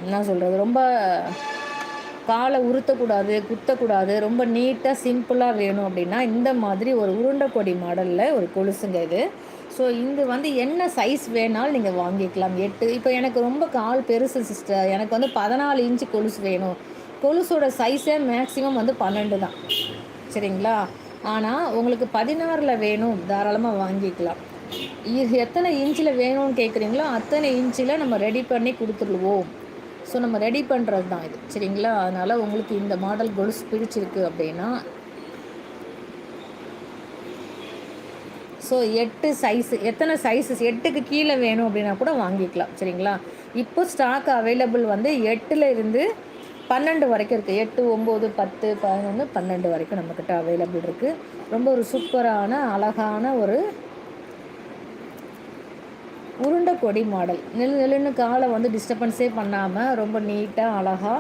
S1: என்ன சொல்கிறது, ரொம்ப காலை உறுத்தக்கூடாது, குத்தக்கூடாது, ரொம்ப நீட்டாக சிம்பிளாக வேணும் அப்படின்னா இந்த மாதிரி ஒரு உருண்டை கொடி மாடலில் ஒரு கொலுசுங்க இது. ஸோ இது வந்து என்ன சைஸ் வேணாலும் நீங்கள் வாங்கிக்கலாம். 8 இப்போ எனக்கு ரொம்ப கால் பெருசு சிஸ்டர், எனக்கு வந்து 14 இன்ச்சு கொலுசு வேணும், கொலுசோட சைஸே மேக்ஸிமம் வந்து 12 தான். சரிங்களா? ஆனால் உங்களுக்கு 16ல் வேணும் தாராளமாக வாங்கிக்கலாம். இது எத்தனை இன்ச்சில் வேணும்னு கேட்குறீங்களோ அத்தனை இன்ச்சில் நம்ம ரெடி பண்ணி கொடுத்துருவோம். ஸோ நம்ம ரெடி பண்ணுறது தான் இது. சரிங்களா? அதனால் உங்களுக்கு இந்த மாடல் கொலுசு பிடிச்சிருக்கு அப்படின்னா ஸோ 8 சைஸு எத்தனை சைஸஸ் 8க்கு கீழே வேணும் அப்படின்னா கூட வாங்கிக்கலாம். சரிங்களா? இப்போ ஸ்டாக் அவைலபிள் வந்து 8ல் இருந்து 12 வரைக்கும் இருக்குது. 8, 9, 10, 11, 12 வரைக்கும் நம்மக்கிட்ட அவைலபிள் இருக்குது. ரொம்ப ஒரு சூப்பரான அழகான ஒரு உருண்டை கொடி மாடல். நெல்லுன்னு காலை வந்து டிஸ்டர்பன்ஸே பண்ணாமல் ரொம்ப நீட்டாக அழகாக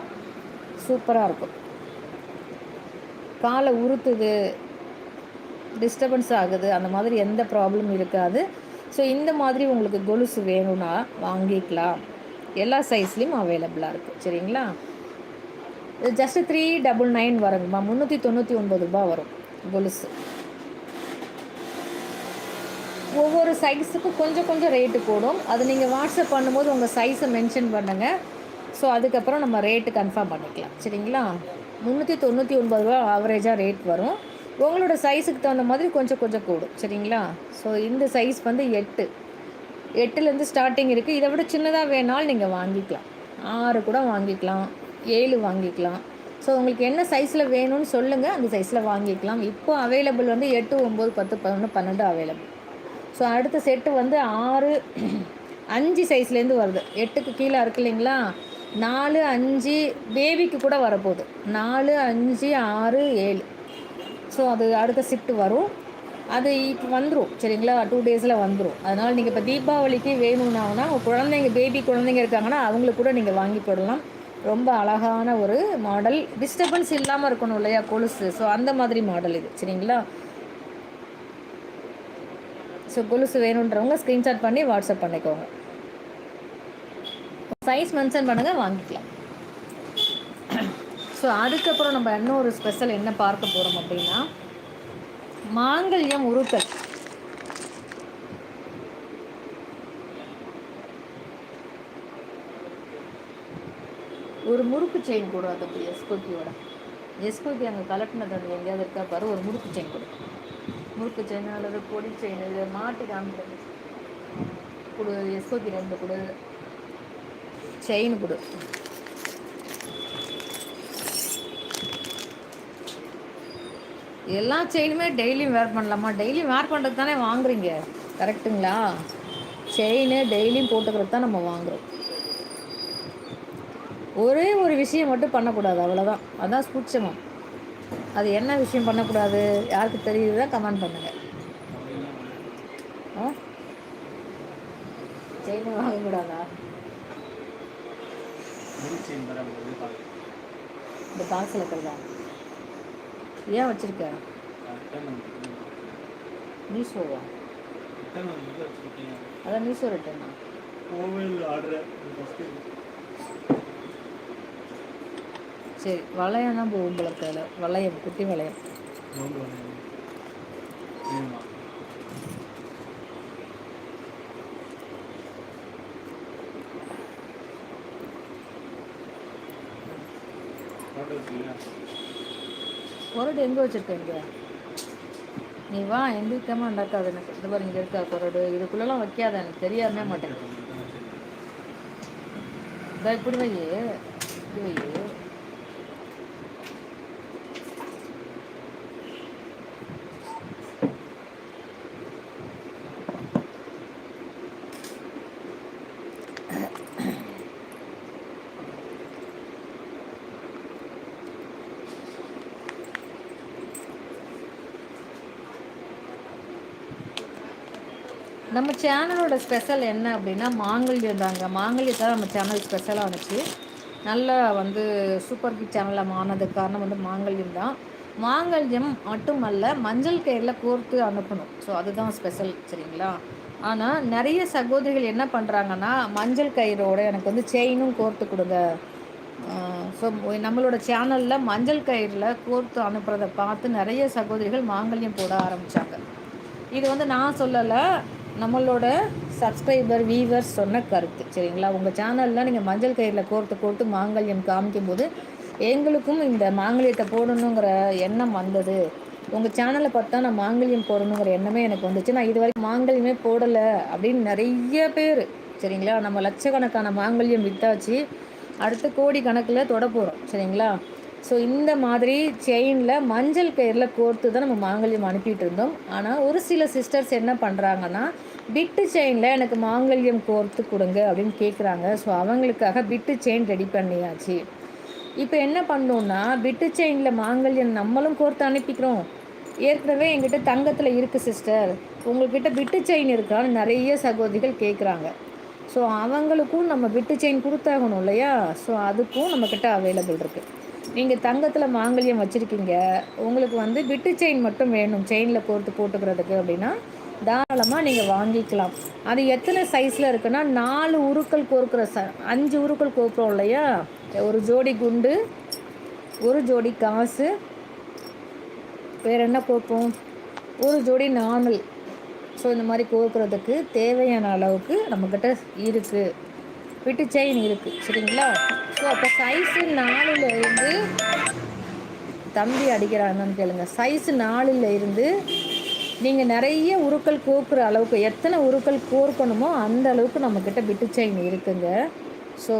S1: சூப்பராக இருக்கும். காலை உறுத்துது, டிஸ்டர்பன்ஸ் ஆகுது, அந்த மாதிரி எந்த ப்ராப்ளம் இருக்காது. ஸோ இந்த மாதிரி உங்களுக்கு கொலுசு வேணும்னா வாங்கிக்கலாம். எல்லா சைஸ்லேயும் அவைலபிளாக இருக்குது. சரிங்களா? ஜஸ்ட்டு 399 வருங்கம்மா. 399 ரூபா வரும் கொலுசு. ஒவ்வொரு சைஸுக்கும் கொஞ்சம் கொஞ்சம் ரேட்டு கூடும். அது நீங்கள் வாட்ஸ்அப் பண்ணும்போது உங்கள் சைஸை மென்ஷன் பண்ணுங்கள். ஸோ அதுக்கப்புறம் நம்ம ரேட்டு கன்ஃபார்ம் பண்ணிக்கலாம். சரிங்களா? 399 ரூபா ஆவரேஜாக ரேட் வரும். உங்களோட சைஸுக்கு தகுந்த மாதிரி கொஞ்சம் கொஞ்சம் கூடும். சரிங்களா? ஸோ இந்த சைஸ் வந்து 8லேருந்து ஸ்டார்டிங் இருக்குது. இதை விட சின்னதாக வேணாலும் நீங்கள் வாங்கிக்கலாம். 6 கூட வாங்கிக்கலாம், 7 வாங்கிக்கலாம். ஸோ உங்களுக்கு என்ன சைஸில் வேணும்னு சொல்லுங்கள், அந்த சைஸில் வாங்கிக்கலாம். இப்போ அவைலபிள் வந்து 8, 9, 10, 11, 12 அவைலபிள். ஸோ அடுத்த செட்டு வந்து 6, 5 சைஸ்லேருந்து வருது. 8க்கு கீழே இருக்கு இல்லைங்களா? 4, 5 பேபிக்கு கூட வரப்போகுது. 4, 5, 6, 7. ஸோ அது அடுத்த ஷிஃப்ட் வரும். அது இப்போ வந்துடும். சரிங்களா? 2 டேஸில் வந்துடும். அதனால் நீங்கள் இப்போ தீபாவளிக்கு வேணும்னாங்கன்னா குழந்தைங்க பேபி குழந்தைங்க இருக்காங்கன்னா அவங்களுக்கு கூட நீங்கள் வாங்கி போடலாம். ரொம்ப அழகான ஒரு மாடல். டிஸ்டர்பன்ஸ் இல்லாமல் இருக்கணும் இல்லையா கொலுசு? ஸோ அந்த மாதிரி மாடல் இது. சரிங்களா? ஸோ கொலுசு வேணுன்றவங்க ஸ்க்ரீன்ஷாட் பண்ணி வாட்ஸ்அப் பண்ணிக்கோங்க. சைஸ் மென்ஷன் பண்ணுங்கள், வாங்கிக்கலாம். ஸோ அதுக்கப்புறம் நம்ம இன்னொரு ஸ்பெஷல் என்ன பார்க்க போகிறோம் அப்படின்னா மாங்கல்யம் உருக்கள். ஒரு முறுக்கு செயின் கூட அது எஸ்கோக்கியோட எஸ்கோக்கி அங்கே கலட்டினது அது எங்கேயாவது இருக்கா பாரு. ஒரு முறுக்கு செயின் கொடு. முறுக்கு செயின் அல்லது பொடி செயின் இது மாட்டி காமிக்கிறது கொடு. எஸ்கோக்கி 2 கொடு. செயின் கொடு. எல்லா செயினுமே டெய்லியும் வேர் பண்ணலாமா? டெய்லியும் வேர் பண்ணுறது தானே வாங்குறீங்க. கரெக்டுங்களா? செயின் டெய்லியும் போட்டுக்கிறது தான் நம்ம வாங்குகிறோம். ஒரே ஒரு விஷயம் மட்டும் பண்ணக்கூடாது, அவ்வளோதான். அதுதான் சூட்சமம். அது என்ன விஷயம் பண்ணக்கூடாது யாருக்கு தெரியுதுதான் கமெண்ட் பண்ணுங்கள். செயின் வாங்கக்கூடாதா? இந்த பாக்ஸில் இருக்கிறதா? ஏன் வச்சுருக்க? மீஷோவா? அதான் மீஷோ ரிட்டர்னா? சரி, வளையம் தான் போகும் உங்களுக்கு. அதில் வளையம், குட்டி வளையம். கொரடு எங்கே வச்சுருக்கீங்க? நீ வா, எந்திரிக்காமல் நடக்காது எனக்கு. இந்த மாதிரி இங்கே இருக்கா கொரடு? இதுக்குள்ளெல்லாம் வைக்காத, எனக்கு தெரியாமே மாட்டேன். இப்படி வை, இப்படி வை. நம்ம சேனலோட ஸ்பெஷல் என்ன அப்படின்னா மாங்கல்யம் தாங்க. மாங்கல்யத்தை நம்ம சேனல் ஸ்பெஷலாக வந்துச்சு. நல்லா வந்து சூப்பர் ஹிட் சேனலில் ஆனதுக்கு காரணம் வந்து மாங்கல்யம் தான். மாங்கல்யம் மட்டுமல்ல, மஞ்சள் கயிறில் கோர்த்து அனுப்பணும். ஸோ அதுதான் ஸ்பெஷல். சரிங்களா? ஆனால் நிறைய சகோதரிகள் என்ன பண்ணுறாங்கன்னா மஞ்சள் கயிறோட எனக்கு வந்து செயினும் கோர்த்து கொடுங்க. ஸோ நம்மளோட சேனலில் மஞ்சள் கயிறில் கோர்த்து அனுப்புறதை பார்த்து நிறைய சகோதரிகள் மாங்கல்யம் போட ஆரம்பித்தாங்க. இது வந்து நான் சொல்லலை, நம்மளோட சப்ஸ்கிரைபர் வீவர்ஸ் சொன்ன கருத்து. சரிங்களா? உங்கள் சேனலில் நீங்கள் மஞ்சள் கயிறில் கோர்த்து மாங்கல்யம் காமிக்கும்போது எங்களுக்கும் இந்த மாங்கல்யத்தை போடணுங்கிற எண்ணம் வந்தது. உங்கள் சேனலை பார்த்தா நான் மாங்கல்யம் போடணுங்கிற எண்ணமே எனக்கு வந்துச்சு. நான் இது வரைக்கும் மாங்கல்யமே போடலை அப்படின்னு நிறைய பேர், சரிங்களா, நம்ம லட்சக்கணக்கான மாங்கல்யம் விற்றாச்சு. அடுத்து கோடி கணக்கில் தொட போகிறோம், சரிங்களா. ஸோ இந்த மாதிரி செயினில் மஞ்சள் கயிறில் கோர்த்து தான் நம்ம மாங்கல்யம் அனுப்பிட்டு இருந்தோம். ஆனால் ஒரு சில சிஸ்டர்ஸ் என்ன பண்ணுறாங்கன்னா, பிட்டு செயினில் எனக்கு மாங்கல்யம் கோர்த்து கொடுங்க அப்படின்னு கேட்குறாங்க. ஸோ அவங்களுக்காக பிட்டு செயின் ரெடி பண்ணியாச்சு. இப்போ என்ன பண்ணோன்னா, பிட்டு செயினில் மாங்கல்யம் நம்மளும் கோர்த்து அனுப்பிக்கிறோம். ஏற்கனவே எங்கிட்ட தங்கத்தில் இருக்குது சிஸ்டர், உங்கள்கிட்ட பிட்டு செயின் இருக்கான்னு நிறைய சகோதரிகள் கேட்குறாங்க. ஸோ அவங்களுக்கும் நம்ம பிட்டு செயின் கொடுத்தாகணும் இல்லையா. ஸோ அதுக்கும் நம்மக்கிட்ட அவைலபிள் இருக்குது. நீங்கள் தங்கத்தில் மாங்கல்யம் வச்சுருக்கீங்க, உங்களுக்கு வந்து பிட்டு செயின் மட்டும் வேணும் செயினில் கோர்த்து போட்டுக்கிறதுக்கு அப்படின்னா தாராளமாக நீங்கள் வாங்கிக்கலாம். அது எத்தனை சைஸில் இருக்குன்னா, 4 உருக்கள் கோர்க்குற 5 உருக்கள் கோர்க்குறோம் இல்லையா. ஒரு ஜோடி குண்டு, ஒரு ஜோடி காசு, வேறு என்ன கோர்ப்போம், ஒரு ஜோடி நாணல். ஸோ இந்த மாதிரி கோர்க்குறதுக்கு தேவையான அளவுக்கு நம்மக்கிட்ட இருக்குது, பிட்டு செயின் இருக்குது, சரிங்களா. ஸோ அப்போ சைஸு 4ல் இருந்து, தம்பி அடிக்கிறாங்கன்னு கேளுங்க, சைஸு 4ல் இருந்து நீங்கள் நிறைய உருக்கள் கோர்க்குற அளவுக்கு, எத்தனை உருக்கள் கோர்க்கணுமோ அந்த அளவுக்கு நம்மக்கிட்ட பிட்டு செயின் இருக்குங்க. ஸோ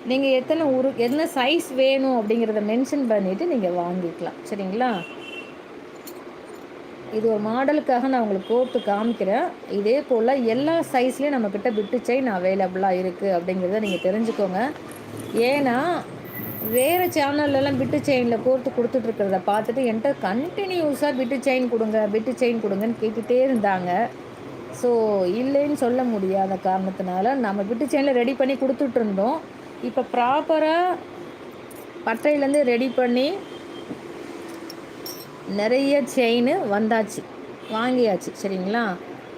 S1: நீங்கள் என்ன சைஸ் வேணும் அப்படிங்கிறத மென்ஷன் பண்ணிவிட்டு நீங்கள் வாங்கிக்கலாம், சரிங்களா. இது ஒரு மாடலுக்காக நான் உங்களுக்கு கோர்த்து காமிக்கிறேன். இதே போல் எல்லா சைஸ்லேயும் நம்மக்கிட்ட பிட்டு செயின் அவைலபிளாக இருக்குது அப்படிங்கிறத நீங்கள் தெரிஞ்சுக்கோங்க. ஏன்னா வேறு சேனல்லலாம் பிட்டு செயினில் கோர்த்து கொடுத்துட்ருக்கிறத பார்த்துட்டு என்கிட்ட கண்டினியூஸாக பிட்டு செயின் கொடுங்க பிட்டு செயின் கொடுங்கன்னு கேட்டுகிட்டே இருந்தாங்க. ஸோ இல்லைன்னு சொல்ல முடியாத காரணத்தினால நம்ம பிட்டு செயினில் ரெடி பண்ணி கொடுத்துட்ருந்தோம். இப்போ ப்ராப்பராக பட்டையிலேருந்து ரெடி பண்ணி நிறைய செயின் வந்தாச்சு, வாங்கியாச்சு, சரிங்களா.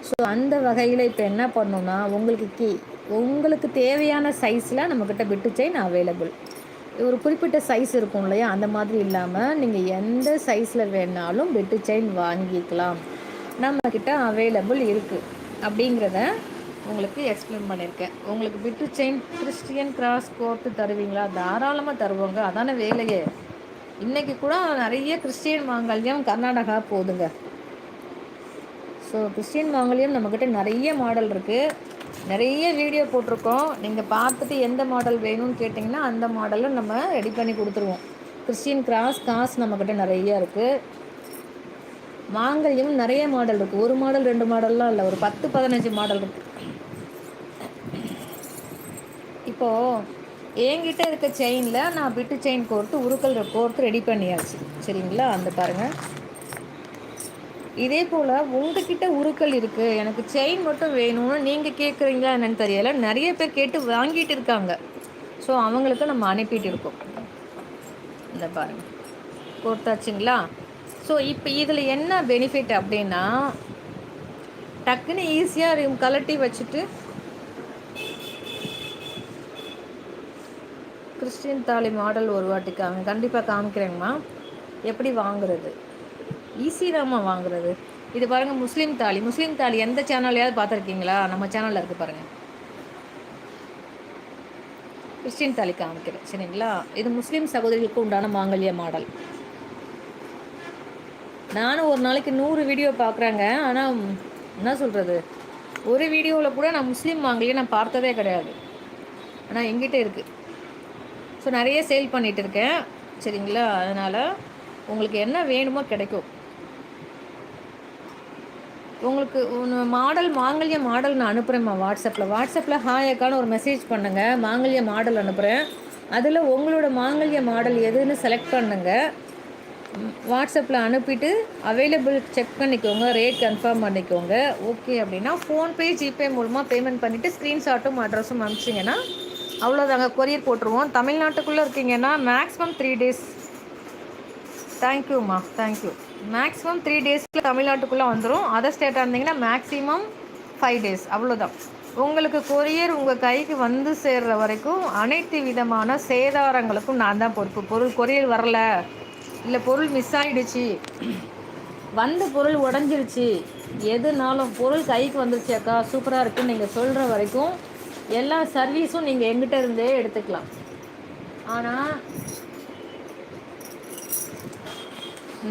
S1: ஸோ அந்த வகையில் இப்போ என்ன பண்ணணுன்னா, உங்களுக்கு தேவையான சைஸில் நம்மக்கிட்ட பிட்டு செயின் அவைலபிள். ஒரு குறிப்பிட்ட சைஸ் இருக்கும் இல்லையா, அந்த மாதிரி இல்லாமல் நீங்கள் எந்த சைஸில் வேணாலும் பிட்டு செயின் வாங்கிக்கலாம், நம்மக்கிட்ட அவைலபிள் இருக்குது அப்படிங்கிறத உங்களுக்கு எக்ஸ்பிளைன் பண்ணியிருக்கேன். உங்களுக்கு பிட்டு செயின் கிறிஸ்டியன் கிராஸ் கோர்த்து தருவீங்களா? தாராளமாக தருவாங்க, அதான வேலையே. இன்றைக்கி கூட நிறைய கிறிஸ்டியன் மாங்கல்யம் கர்நாடகா போதுங்க. ஸோ கிறிஸ்டியன் மாங்கல்யம் நம்மக்கிட்ட நிறைய மாடல் இருக்குது, நிறைய வீடியோ போட்டிருக்கோம். நீங்கள் பார்த்துட்டு எந்த மாடல் வேணும்னு கேட்டிங்கன்னா அந்த மாடலும் நம்ம ரெடி பண்ணி கொடுத்துருவோம். கிறிஸ்டியன் காசு நம்மக்கிட்ட நிறைய இருக்குது. மாங்கல்யம் நிறைய மாடல் இருக்குது, ஒரு மாடல் 2 மாடல்லாம் இல்லை, ஒரு 10-15 மாடல் இருக்குது. இப்போது என்கிட்ட இருக்க செயினில் நான் பிட்டு செயின் கோர்த்து ரெடி பண்ணியாச்சு, சரிங்களா. அந்த பாருங்கள். இதே போல் உங்ககிட்ட உருக்கள் இருக்குது, எனக்கு செயின் மட்டும் வேணும்னு நீங்கள் கேட்குறீங்களா என்னென்னு தெரியலை, நிறைய பேர் கேட்டு வாங்கிட்டு இருக்காங்க. ஸோ அவங்களுக்கு நம்ம அனுப்பிட்டு இருக்கோம். இந்த பாருங்கள், கோர்த்தாச்சுங்களா. ஸோ இப்போ இதில் என்ன பெனிஃபிட் அப்படின்னா, டக்குன்னு ஈஸியாக கலட்டி வச்சுட்டு கிறிஸ்டின் தாலி மாடல் ஒரு வாட்டி கண்டிப்பாக காமிக்கிறேங்கம்மா. எப்படி வாங்குறது, ஈஸி தாம்மா வாங்குறது. இது பாருங்கள், முஸ்லீம் தாலி எந்த சேனல்லையாவது பார்த்துருக்கீங்களா? நம்ம சேனலில் இருக்குது பாருங்கள். கிறிஸ்டின் தாலி காமிக்கிறேன், சரிங்களா. இது முஸ்லீம் சகோதரிகளுக்கு உண்டான மாங்கல்ய மாடல். நானும் ஒரு நாளைக்கு 100 வீடியோ பார்க்குறேங்க. ஆனால் என்ன சொல்கிறது, ஒரு வீடியோவில் கூட நான் முஸ்லீம் மாங்கல்யம் நான் பார்த்ததே கிடையாது. ஆனால் எங்கிட்ட இருக்குது. ஸோ நிறைய சேல் பண்ணிகிட்டு இருக்கேன், சரிங்களா. அதனால் உங்களுக்கு என்ன வேணுமோ கிடைக்கும். உங்களுக்கு மாங்கல்ய மாடல் நான் அனுப்புகிறேம்மா வாட்ஸ்அப்பில் ஹாய் அக்கான்னு ஒரு மெசேஜ் பண்ணுங்கள், மாங்கல்ய மாடல் அனுப்புகிறேன். அதில் உங்களோட மாங்கல்ய மாடல் எதுன்னு செலக்ட் பண்ணுங்கள். வாட்ஸ்அப்பில் அனுப்பிட்டு அவைலபிள் செக் பண்ணிக்கோங்க, ரேட் கன்ஃபார்ம் பண்ணிக்கோங்க. ஓகே அப்படின்னா ஃபோன்பே ஜிபே மூலமாக பேமெண்ட் பண்ணிவிட்டு ஸ்க்ரீன்ஷாட்டும் அட்ரஸும் அனுப்பிச்சிங்கன்னா அவ்வளோதாங்க, கொரியர் போட்டுருவோம். தமிழ்நாட்டுக்குள்ளே இருக்கீங்கன்னா மேக்ஸிமம் 3 days. தேங்க்யூம்மா, தேங்க்யூ. மேக்ஸிமம் 3 daysக்கு தமிழ்நாட்டுக்குள்ளே வந்துடும். அதர் ஸ்டேட்டாக இருந்தீங்கன்னா மேக்ஸிமம் 5 days, அவ்வளோதான். உங்களுக்கு கொரியர் உங்கள் கைக்கு வந்து சேர்கிற வரைக்கும் அனைத்து விதமான சேதாரங்களுக்கும் நான் தான் பொறுப்பு. கொரியர் வரல, இல்லை பொருள் மிஸ் ஆகிடுச்சு, வந்த பொருள் உடஞ்சிருச்சு, எதுனாலும் பொருள் கைக்கு வந்துருச்சு அக்கா சூப்பராக இருக்குன்னு நீங்கள் சொல்கிற வரைக்கும் எல்லா சர்வீஸும் நீங்கள் எங்கிட்ட இருந்தே எடுத்துக்கலாம். ஆனால்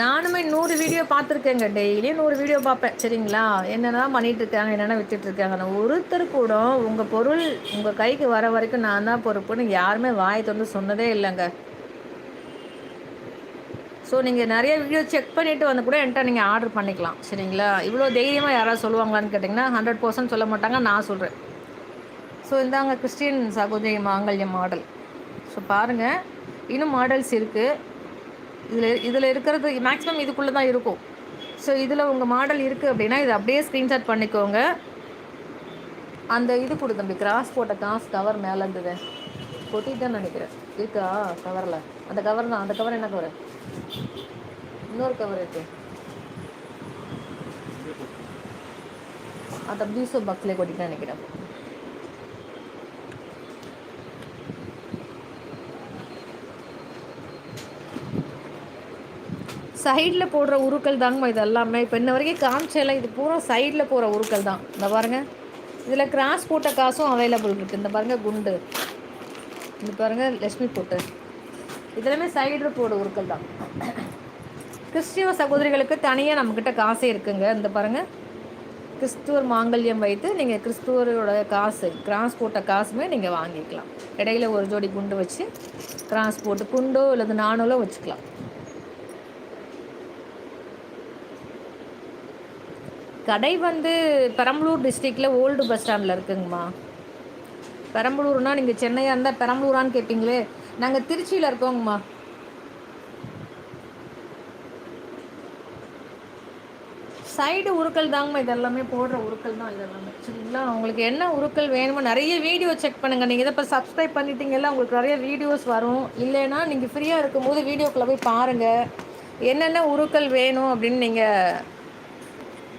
S1: நானுமே 100 வீடியோ பார்த்துருக்கேங்க. டெய்லியும் 100 வீடியோ பார்ப்பேன். சரிங்களா? என்னென்ன பண்ணிகிட்ருக்காங்க, என்னென்ன வித்துட்ருக்காங்க. நான் ஒருத்தர் கூட உங்கள் பொருள் உங்கள் கைக்கு வர வரைக்கும் நான் தான் பொறுப்புன்னு யாருமே வாய் திறந்து சொன்னதே இல்லைங்க. ஸோ நீங்கள் நிறைய வீடியோ செக் பண்ணிவிட்டு வந்து கூட என்கிட்ட நீங்கள் ஆர்டர் பண்ணிக்கலாம். சரிங்களா? இவ்வளோ தைரியமாக யாராவது சொல்லுவாங்களான்னு கேட்டிங்கன்னா 100% சொல்ல மாட்டாங்க. நான் சொல்கிறேன். ஸோ இந்தாங்க கிறிஸ்டின் சகோதரி மாங்கல்யம் மாடல். ஸோ பாருங்கள், இன்னும் மாடல்ஸ் இருக்குது. இதில் இருக்கிறது மேக்ஸிமம் இதுக்குள்ளே தான் இருக்கும். ஸோ இதில் உங்கள் மாடல் இருக்குது அப்படின்னா இதை அப்படியே ஸ்க்ரீன்ஷாட் பண்ணிக்கோங்க. அந்த இது கொடு தம்பி, கிராஸ் போட்ட காசு கவர் மேலே இருந்தது கொட்டிட்டேன்னு நினைக்கிறேன். இருக்கா கவரில்? அந்த கவர் தான். அந்த கவர் என்ன கவர்? இன்னொரு கவர் இருக்கு. அந்த பீசோ பாக்ஸ்லேயே கொட்டிட்டேன்னு நினைக்கிறேன். சைடில் போடுற உருக்கள் தாங்கம்மா இது எல்லாமே. இப்போ இன்ன வரைக்கும் காமிச்செல்லாம் இது பூரா சைடில் போகிற உருக்கள் தான். இந்த பாருங்கள், இதில் கிராஸ் போட்ட காசும் அவைலபிள் இருக்குது. இந்த பாருங்கள் குண்டு, இந்த பாருங்கள் லட்சுமி போட்டு, இதெல்லாமே சைடு போட உருக்கள் தான். கிறிஸ்டியவ சகோதரிகளுக்கு தனியாக நம்மக்கிட்ட காசே இருக்குங்க. இந்த பாருங்கள், கிறிஸ்துவர் மாங்கல்யம் வைத்து நீங்கள் கிறிஸ்துவரோட காசு கிராஸ் போட்ட காசுமே நீங்கள் வாங்கிக்கலாம். இடையில ஒரு ஜோடி குண்டு வச்சு கிராஸ் போட்டு குண்டோ இல்லது நானூலோ வச்சுக்கலாம். கடை வந்து பெரம்பலூர் டிஸ்ட்ரிக்டில் ஓல்டு பஸ் ஸ்டாண்டில் இருக்குங்கம்மா. பெரம்பலூர்னால் நீங்கள் சென்னையாக இருந்தால் பெரம்பலூரான்னு கேட்பீங்களே, நாங்கள் திருச்சியில் இருக்கோங்கம்மா. சைடு உருக்கள் தாங்கம்மா, இதெல்லாமே போடுற உருக்கள் தான் இதெல்லாமே. சரிங்களா? உங்களுக்கு என்ன உருக்கள் வேணுமோ நிறைய வீடியோ செக் பண்ணுங்கள். நீங்கள் இதை இப்போ சப்ஸ்கிரைப் பண்ணிட்டீங்கல்ல, உங்களுக்கு நிறைய வீடியோஸ் வரும். இல்லைன்னா நீங்கள் ஃப்ரீயாக இருக்கும்போது வீடியோக்குள்ளே போய் பாருங்கள், என்னென்ன உருக்கள் வேணும் அப்படின்னு. நீங்கள்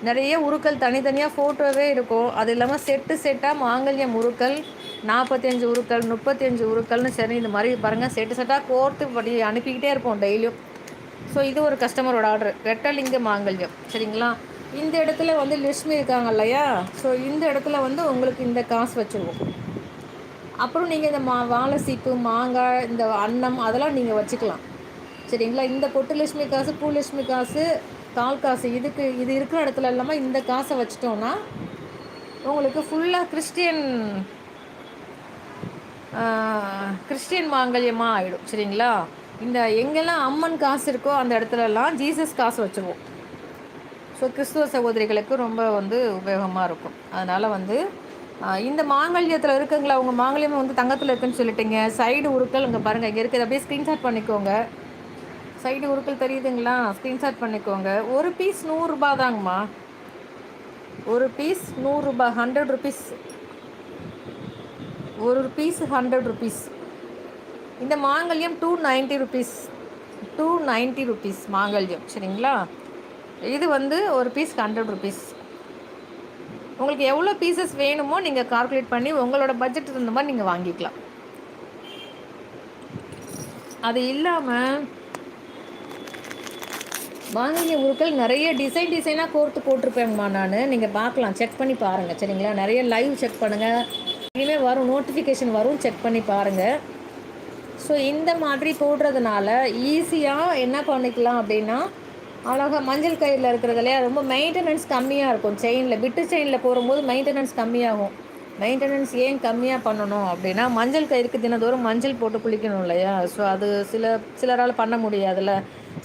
S1: நிறைய உருக்கள் தனித்தனியாக ஃபோட்டோவே இருக்கும். அது இல்லாமல் செட்டாக மாங்கல்யம் உருக்கள் 45 உருக்கள் 35 உருக்கள்னு சரி இந்த மாதிரி பாருங்கள், செட்டாக கோர்த்து படி அனுப்பிக்கிட்டே இருப்போம் டெய்லியும். ஸோ இது ஒரு கஸ்டமரோட ஆர்டர், ரெட்டலிங்க மாங்கல்யம். சரிங்களா? இந்த இடத்துல வந்து லட்சுமி இருக்காங்க இல்லையா? ஸோ இந்த இடத்துல வந்து உங்களுக்கு இந்த காசு வச்சுருவோம். அப்புறம் நீங்கள் இந்த வாழை சீப்பு, மாங்காய், இந்த அன்னம் அதெல்லாம் நீங்கள் வச்சுக்கலாம். சரிங்களா? இந்த பொட்டு லட்சுமி காசு, பூ லட்சுமி காசு, கால் காசு, இது இருக்கிற இடத்துல இல்லாமல் இந்த காசை வச்சிட்டோன்னா உங்களுக்கு ஃபுல்லாக கிறிஸ்டியன் மாங்கல்யமாக ஆகிடும். சரிங்களா? இந்த எங்கெல்லாம் அம்மன் காசு இருக்கோ அந்த இடத்துலலாம் ஜீசஸ் காசு வச்சுருவோம். ஸோ கிறிஸ்துவ சகோதரிகளுக்கு ரொம்ப வந்து உபயோகமாக இருக்கும். அதனால் வந்து இந்த மாங்கல்யத்தில் இருக்குங்களா, உங்கள் மாங்கல்யம் வந்து தங்கத்தில் இருக்குதுன்னு சொல்லிட்டீங்க. சைடு உருக்கள் இங்கே பாருங்கள், இங்கே இருக்குது. அப்படியே ஸ்க்ரீன்ஷாட் பண்ணிக்கோங்க. சைடு உருக்கள் தெரியுதுங்களா? ஸ்க்ரீன்ஷாட் பண்ணிக்கோங்க. ஒரு பீஸ் 100 ரூபா தாங்கம்மா. ஒரு பீஸ் 100 ரூபா, 100 ருபீஸ். ஒரு பீஸ் 100 ருபீஸ். இந்த மாங்கல்யம் 290 ருபீஸ். 290 ருபீஸ் மாங்கல்யம். சரிங்களா? இது வந்து ஒரு பீஸ் 100 ருபீஸ். உங்களுக்கு எவ்வளோ பீசஸ் வேணுமோ நீங்கள் கால்குலேட் பண்ணி உங்களோட பட்ஜெட் இருந்த மாதிரி நீங்கள் வாங்கிக்கலாம். அது இல்லாமல் மாங்கல்ய உருக்கள் நிறைய டிசைனாக கோர்த்து போட்டிருப்பேங்கம்மா நான். நீங்கள் பார்க்கலாம், செக் பண்ணி பாருங்கள். சரிங்களா? நிறைய லைவ் செக் பண்ணுங்கள், இனிமேல் வரும் நோட்டிஃபிகேஷன் வரும், செக் பண்ணி பாருங்கள். ஸோ இந்த மாதிரி போடுறதுனால ஈஸியாக என்ன பண்ணிக்கலாம் அப்படின்னா, அழகாக மஞ்சள் கயிறில் இருக்கிறது இல்லையா, ரொம்ப மெயின்டெனன்ஸ் கம்மியாக இருக்கும். செயினில் பிட்டு செயினில் போடும்போது மெயின்டெனன்ஸ் கம்மியாகும். மெயின்டெனன்ஸ் ஏன் கம்மியாக பண்ணணும் அப்படின்னா, மஞ்சள் கயிறுக்கு தினந்தோறும் மஞ்சள் போட்டு குளிக்கணும் இல்லையா? ஸோ அது சிலரால் பண்ண முடியாதுல்ல.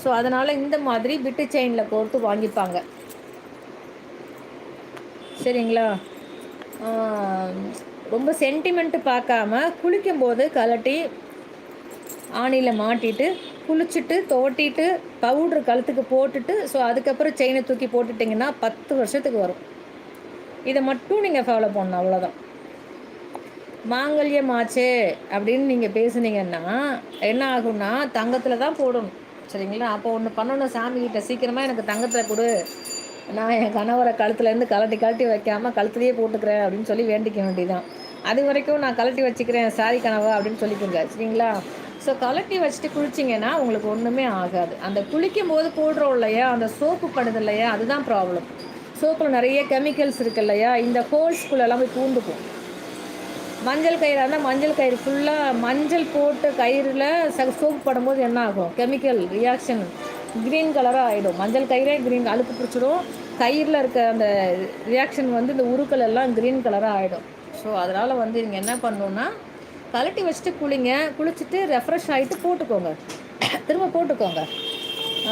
S1: ஸோ அதனால் இந்த மாதிரி பிட்டு செயினில் கோர்த்து வாங்கிப்பாங்க. சரிங்களா? ரொம்ப சென்டிமெண்ட்டு பார்க்காம குளிக்கும்போது கலட்டி ஆணியில் மாட்டிட்டு குளிச்சுட்டு தோட்டிட்டு பவுட்ரு கழுத்துக்கு போட்டுட்டு ஸோ அதுக்கப்புறம் செயினை தூக்கி போட்டுட்டிங்கன்னா 10 வருஷத்துக்கு வரும். இதை மட்டும் நீங்கள் ஃபாலோ பண்ணணும், அவ்வளோதான். மாங்கல்யம் ஆச்சே அப்படின்னு நீங்கள் பேசுனீங்கன்னா என்ன ஆகும்னா, தங்கத்தில் தான் போடணும். சரிங்களா? அப்போ ஒன்று பண்ணணும், சாமிகிட்ட சீக்கிரமாக எனக்கு தங்கத்தில் கொடு, நான் என் கணவரை கழுத்துலேருந்து கழட்டி வைக்காமல் கழுத்துலேயே போட்டுக்கிறேன் அப்படின்னு சொல்லி வேண்டிக்க வேண்டியதான். அது வரைக்கும் நான் கழட்டி வச்சுக்கிறேன் சாரி கனவா அப்படின்னு சொல்லிக்கோங்க. சரிங்களா? ஸோ கலட்டி வச்சுட்டு குளிச்சிங்கன்னா உங்களுக்கு ஒன்றுமே ஆகாது. அந்த குளிக்கும் போது போடுறோம் இல்லையா, அந்த சோப்பு படுது இல்லையா, அதுதான் ப்ராப்ளம். சோப்பில் நிறைய கெமிக்கல்ஸ் இருக்குது இல்லையா, இந்த ஹோல்ஸ்குள்ளெல்லாம் போய் பூந்துக்கும். மஞ்சள் கயிறாக இருந்தால் மஞ்சள் கயிறு ஃபுல்லாக மஞ்சள் போட்டு கயிறில் சோப் படும்போது என்ன ஆகும், கெமிக்கல் ரியாக்ஷன் க்ரீன் கலராக ஆகிடும். மஞ்சள் கயிறே க்ரீன் அழுக்கு பிடிச்சிடும். கயிறில் இருக்க அந்த ரியாக்ஷன் வந்து இந்த உருக்கள் எல்லாம் க்ரீன் கலராக ஆகிடும். ஸோ அதனால் வந்து நீங்கள் என்ன பண்ணணுன்னா கழட்டி வச்சுட்டு குளிங்க. குளிச்சுட்டு ரெஃப்ரெஷ் ஆகிட்டு போட்டுக்கோங்க, திரும்ப போட்டுக்கோங்க.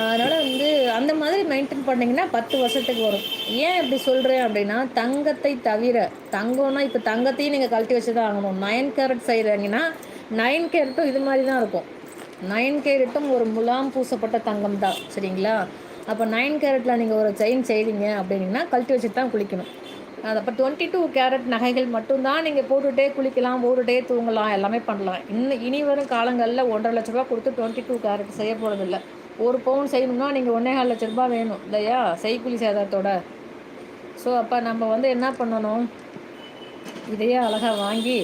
S1: அதனால் வந்து அந்த மாதிரி மெயின்டைன் பண்ணிங்கன்னா 10 வருஷத்துக்கு வரும். ஏன் இப்படி சொல்கிறேன் அப்படின்னா, தங்கத்தை தவிர தங்கம்னா இப்போ தங்கத்தையும் நீங்கள் கழட்டி வச்சு தான் ஆகணும். 9 கேரட் செய்கிறாங்கன்னா 9 கேரட்டும் இது மாதிரி தான் இருக்கும். 9 கேரட்டும் ஒரு முலாம் பூசப்பட்ட தங்கம் தான், சரிங்களா? அப்போ 9 கேரட்டில் நீங்கள் ஒரு செயின் செய்கிறீங்க அப்படின்னா கழட்டி வச்சுட்டு தான் குளிக்கணும். அது அப்போ 22 கேரட் நகைகள் மட்டும்தான் நீங்கள் போட்டுகிட்டே குளிக்கலாம், போட்டுகிட்டே தூங்கலாம், எல்லாமே பண்ணலாம். இனி வரும் காலங்களில் 1,50,000 ரூபா கொடுத்து 22 கேரட் செய்ய போகிறதில்ல. ஒரு பவுன் செய்யணும்னா நீங்கள் 1,25,000 ரூபா வேணும் இல்லையா, செய்கூலி சேதாரத்தோட. ஸோ அப்போ நம்ம வந்து என்ன பண்ணணும், இதையே அழகாக வாங்கி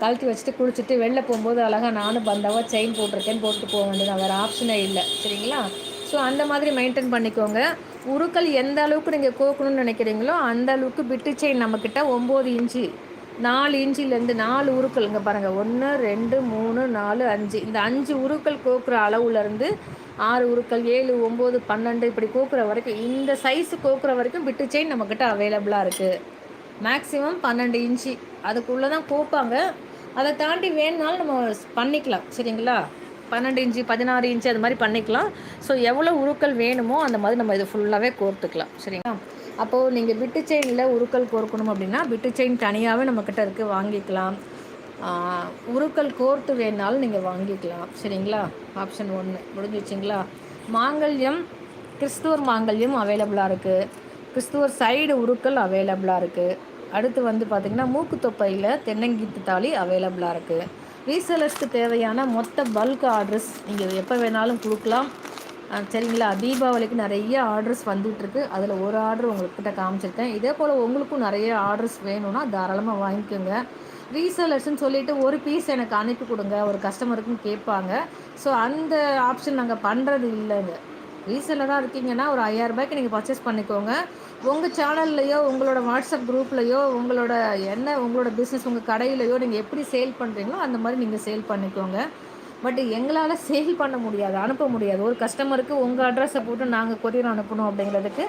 S1: கழட்டி வச்சுட்டு குளிச்சுட்டு வெளில போகும்போது அழகாக நானும் பந்தாவாக செயின் போட்டிருக்கேன்னு போட்டுட்டு போக வேண்டியது, வேறு ஆப்ஷனே இல்லை, சரிங்களா? ஸோ அந்த மாதிரி மெயின்டைன் பண்ணிக்கோங்க. உருக்கள் எந்த அளவுக்கு நீங்கள் கோக்கணும்னு நினைக்கிறீங்களோ அந்த அளவுக்கு பிட்டு செயின் நம்மக்கிட்ட 9 இன்ச்சு 4 இன்ச்சிலேருந்து 4 உருக்கள் இங்கே பாருங்கள், 1 2 3 4 5, இந்த 5 உருக்கள் கோக்குற அளவுலேருந்து 6 உருக்கள் 7 9 12 இப்படி கோக்குற வரைக்கும், இந்த சைஸு கோக்குற வரைக்கும் பிட்டு செயின் நம்மக்கிட்ட அவைலபிளாக இருக்குது. மேக்ஸிமம் 12 இன்ச்சு அதுக்குள்ளே தான் கோப்பாங்க. அதை தாண்டி வேணுனாலும் நம்ம பண்ணிக்கலாம், சரிங்களா? 12 இன்ச்சு 16 இன்ச்சு அது மாதிரி பண்ணிக்கலாம். ஸோ எவ்வளோ உருக்கள் வேணுமோ அந்த மாதிரி நம்ம இது ஃபுல்லாகவே கோர்த்துக்கலாம், சரிங்களா? அப்போது நீங்கள் பிட்டு செயினில் உருக்கள் கோர்க்கணும் அப்படின்னா பிட்டு செயின் தனியாகவே நம்மக்கிட்ட இருக்குது, வாங்கிக்கலாம். உருக்கள் கோர்த்து வேணாலும் நீங்கள் வாங்கிக்கலாம், சரிங்களா? ஆப்ஷன் 1 முடிஞ்சிச்சிங்களா? மாங்கல்யம் கிறிஸ்துவர் மாங்கல்யம் அவைலபிளாக இருக்குது. கிறிஸ்துவர் சைடு உருக்கள் அவைலபிளாக இருக்குது. அடுத்து வந்து பார்த்திங்கன்னா மூக்கு தொப்பையில் தென்னங்கீத்து தாலி அவைலபிளாக இருக்குது. ரீசேலர்ஸ்க்கு தேவையான மொத்த பல்க் ஆர்டர்ஸ் நீங்கள் எப்போ வேணாலும் கொடுக்கலாம், சரிங்களா? தீபாவளிக்கு நிறைய ஆர்டர்ஸ் வந்துட்டுருக்கு. அதில் ஒரு ஆர்டர் உங்கள்கிட்ட காமிச்சிருக்கேன். இதே போல் உங்களுக்கும் நிறைய ஆர்டர்ஸ் வேணும்னா தாராளமாக வாங்கிக்கோங்க. ரீசேலர்ஸ்ன்னு சொல்லிவிட்டு ஒரு பீஸ் எனக்கு அனுப்பி கொடுங்க ஒரு கஸ்டமருக்குன்னு கேட்பாங்க. ஸோ அந்த ஆப்ஷன் நாங்கள் பண்ணுறது இல்லைங்க. ரீசேலராக இருக்கீங்கன்னா ஒரு 5,000 ரூபாய்க்கு நீங்கள் பர்ச்சேஸ் பண்ணிக்கோங்க. உங்கள் சேனல்லையோ உங்களோட வாட்ஸ்அப் குரூப்லையோ உங்களோட பிஸ்னஸ் உங்கள் கடையிலையோ நீங்கள் எப்படி சேல் பண்ணுறீங்களோ அந்த மாதிரி நீங்கள் சேல் பண்ணிக்கோங்க. பட் எங்களால் சேல் பண்ண முடியாது, அனுப்ப முடியாது. ஒரு கஸ்டமருக்கு உங்கள் அட்ரஸை போட்டு நாங்கள் கொரியர் அனுப்பணும் அப்படிங்கிறதுக்கு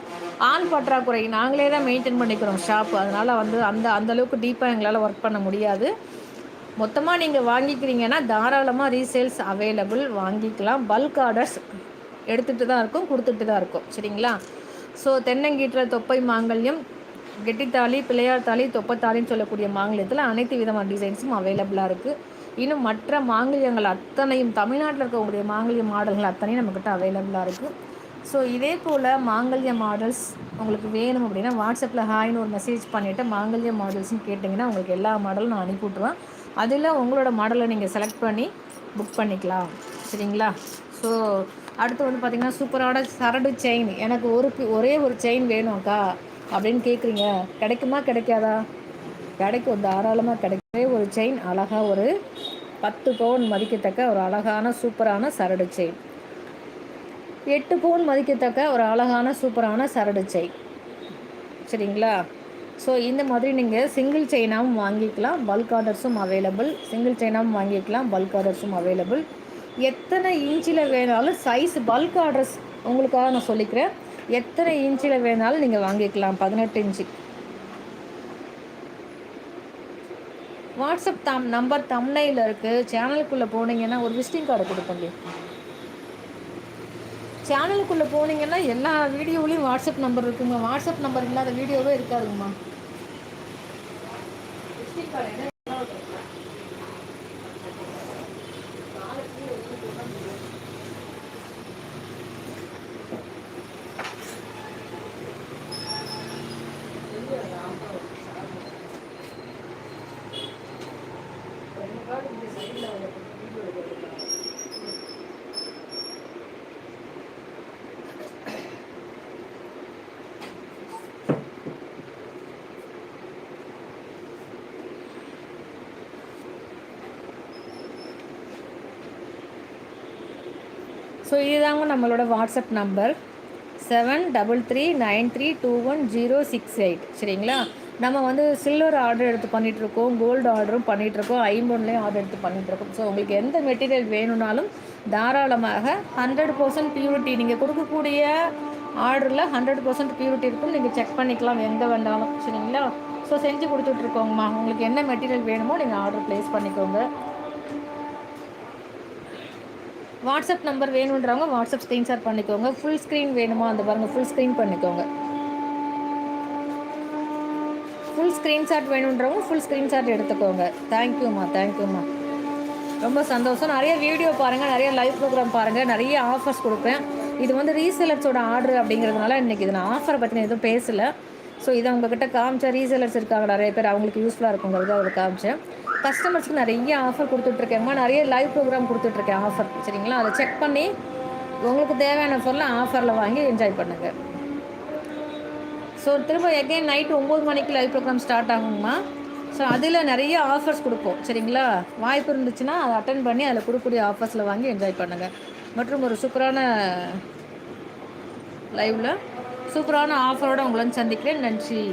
S1: ஆள் பற்றாக்குறை, நாங்களே தான் மெயின்டைன் பண்ணிக்கிறோம் ஷாப். அதனால் வந்து அந்தளவுக்கு டீப்பாக எங்களால் ஒர்க் பண்ண முடியாது. மொத்தமாக நீங்கள் வாங்கிக்கிறீங்கன்னா தாராளமாக ரீசேல்ஸ் அவைலபிள், வாங்கிக்கலாம். பல்க் ஆர்டர்ஸ் எடுத்துகிட்டு தான் இருக்கும், கொடுத்துட்டு தான் இருக்கும், சரிங்களா? ஸோ தென்னங்கீற்றில் தொப்பை மாங்கல்யம், கெட்டித்தாலி, பிள்ளையார் தாலி, தொப்பத்தாலின்னு சொல்லக்கூடிய மாங்கல்யத்தில் அனைத்து விதமான டிசைன்ஸும் அவைலபிளாக இருக்குது. இன்னும் மற்ற மாங்கல்யங்கள் அத்தனையும் தமிழ்நாட்டில் இருக்கக்கூடிய மாங்கல்ய மாடல்கள் அத்தனையும் நம்மக்கிட்ட அவைலபிளாக இருக்குது. ஸோ இதே போல் மாங்கல்ய மாடல்ஸ் உங்களுக்கு வேணும் அப்படின்னா வாட்ஸ்அப்பில் ஹாய்னு ஒரு மெசேஜ் பண்ணிவிட்டு மாங்கல்ய மாடல்ஸ்னு கேட்டிங்கன்னா உங்களுக்கு எல்லா மாடலும் நான் அனுப்பி விட்ருவேன். அதில் உங்களோட மாடலை நீங்கள் செலக்ட் பண்ணி புக் பண்ணிக்கலாம், சரிங்களா? ஸோ அடுத்து வந்து பார்த்திங்கன்னா சூப்பரான சரடு செயின், எனக்கு ஒரே ஒரு செயின் வேணும்க்கா அப்படின்னு கேட்குறீங்க, கிடைக்குமா கிடைக்காதா? கிடைக்கும், தாராளமாக கிடைக்கவே. ஒரு செயின் அழகாக ஒரு 10 பவுன் மதிக்கத்தக்க ஒரு அழகான சூப்பரான சரடு செயின், 8 பவுன் மதிக்கத்தக்க ஒரு அழகான சூப்பரான சரடு செயின், சரிங்களா? ஸோ இந்த மாதிரி நீங்கள் சிங்கிள் செயினாகவும் வாங்கிக்கலாம், பல்க் ஆர்டர்ஸும் அவைலபிள். சிங்கிள் செயினாகவும் வாங்கிக்கலாம், பல்க் ஆர்டர்ஸும் அவைலபிள். எத்தனை இன்ச்சில் வேணாலும் சைஸ் பல்க் ஆர்டர்ஸ் உங்களுக்காக நான் சொல்லிக்கிறேன். எத்தனை இன்ச்சில் வேணாலும் நீங்கள் வாங்கிக்கலாம். 18 இன்ச்சு. வாட்ஸ்அப் நம்பர் தம்ப்நெயிலில் இருக்குது. சேனலுக்குள்ளே போனீங்கன்னா ஒரு விசிட்டிங் கார்டு கொடுப்பேன். சேனலுக்குள்ளே போனீங்கன்னா எல்லா வீடியோவிலையும் வாட்ஸ்அப் நம்பர் இருக்குங்க. வாட்ஸ்அப் நம்பர் இல்லாத வீடியோவே இருக்காதுங்கம்மா. விசிட்டிங் கார்டு ஸோ இதுதாங்க நம்மளோட வாட்ஸ்அப் நம்பர் 7339321068, சரிங்களா? நம்ம வந்து சில்வர் ஆர்டர் எடுத்து பண்ணிகிட்ருக்கோம், கோல்டு ஆர்டரும் பண்ணிகிட்ருக்கோம், ஐம்பொன்லேயும் ஆர்டர் எடுத்து பண்ணிகிட்ருக்கோம். ஸோ உங்களுக்கு எந்த மெட்டீரியல் வேணும்னாலும் தாராளமாக 100% பியூரிட்டி நீங்கள் கொடுக்கக்கூடிய ஆர்டரில் 100% பியூரிட்டி இருக்கும். நீங்கள் செக் பண்ணிக்கலாம் எங்கே வேண்டாலும், சரிங்களா? ஸோ செஞ்சு கொடுத்துட்ருக்கோங்கம்மா. உங்களுக்கு என்ன மெட்டீரியல் வேணுமோ நீங்கள் ஆர்டர் ப்ளேஸ் பண்ணிக்கோங்க. வாட்ஸ்அப் நம்பர் வேணுன்றவங்க வாட்ஸ்அப் ஸ்க்ரீன்ஷாட் பண்ணிக்கோங்க. ஃபுல் ஸ்க்ரீன் வேணுமா அந்த பாருங்கள், ஃபுல் ஸ்க்ரீன் பண்ணிக்கோங்க. ஃபுல் ஸ்க்ரீன்ஷாட் வேணுன்றவங்க ஃபுல் ஸ்க்ரீன்ஷாட் எடுத்துக்கோங்க. தேங்க்யூம்மா, தேங்க்யூம்மா. ரொம்ப சந்தோஷம். நிறைய வீடியோ பாருங்கள், நிறைய லைவ் ப்ரோக்ராம் பாருங்கள், நிறைய ஆஃபர்ஸ் கொடுப்பேன். இது வந்து ரீசெலர்ஸோட ஆர்டர் அப்படிங்கிறதுனால இன்றைக்கி இது நான் ஆஃபரை பற்றி எதுவும் பேசலை. ஸோ இதை உங்ககிட்ட காமிச்சேன். ரீசெலர்ஸ் இருக்காங்க நிறைய பேர், அவங்களுக்கு யூஸ்ஃபுல்லாக இருக்குங்கிறது அதை காமிச்சேன். கஸ்டமர்ஸ்க்கு நிறைய ஆஃபர் கொடுத்துட்ருக்கேம்மா, நிறைய லைவ் ப்ரோக்ராம் கொடுத்துட்ருக்கேன் ஆஃபர், சரிங்களா? அதை செக் பண்ணி உங்களுக்கு தேவையான பொருளை ஆஃபரில் வாங்கி என்ஜாய் பண்ணுங்கள். ஸோ திரும்ப எகைன் நைட்டு 9 மணிக்கு லைவ் ப்ரோக்ராம் ஸ்டார்ட் ஆகுங்கம்மா. ஸோ அதில் நிறைய ஆஃபர்ஸ் கொடுப்போம், சரிங்களா? வாய்ப்பு இருந்துச்சுன்னா அதை அட்டன் பண்ணி அதில் கொடுக்கக்கூடிய ஆஃபர்ஸில் வாங்கி என்ஜாய் பண்ணுங்கள். மற்றும் ஒரு சூப்பரான லைவில் சூப்பரான ஆஃபரோடு உங்களை சந்திக்கிறேன். நன்றி.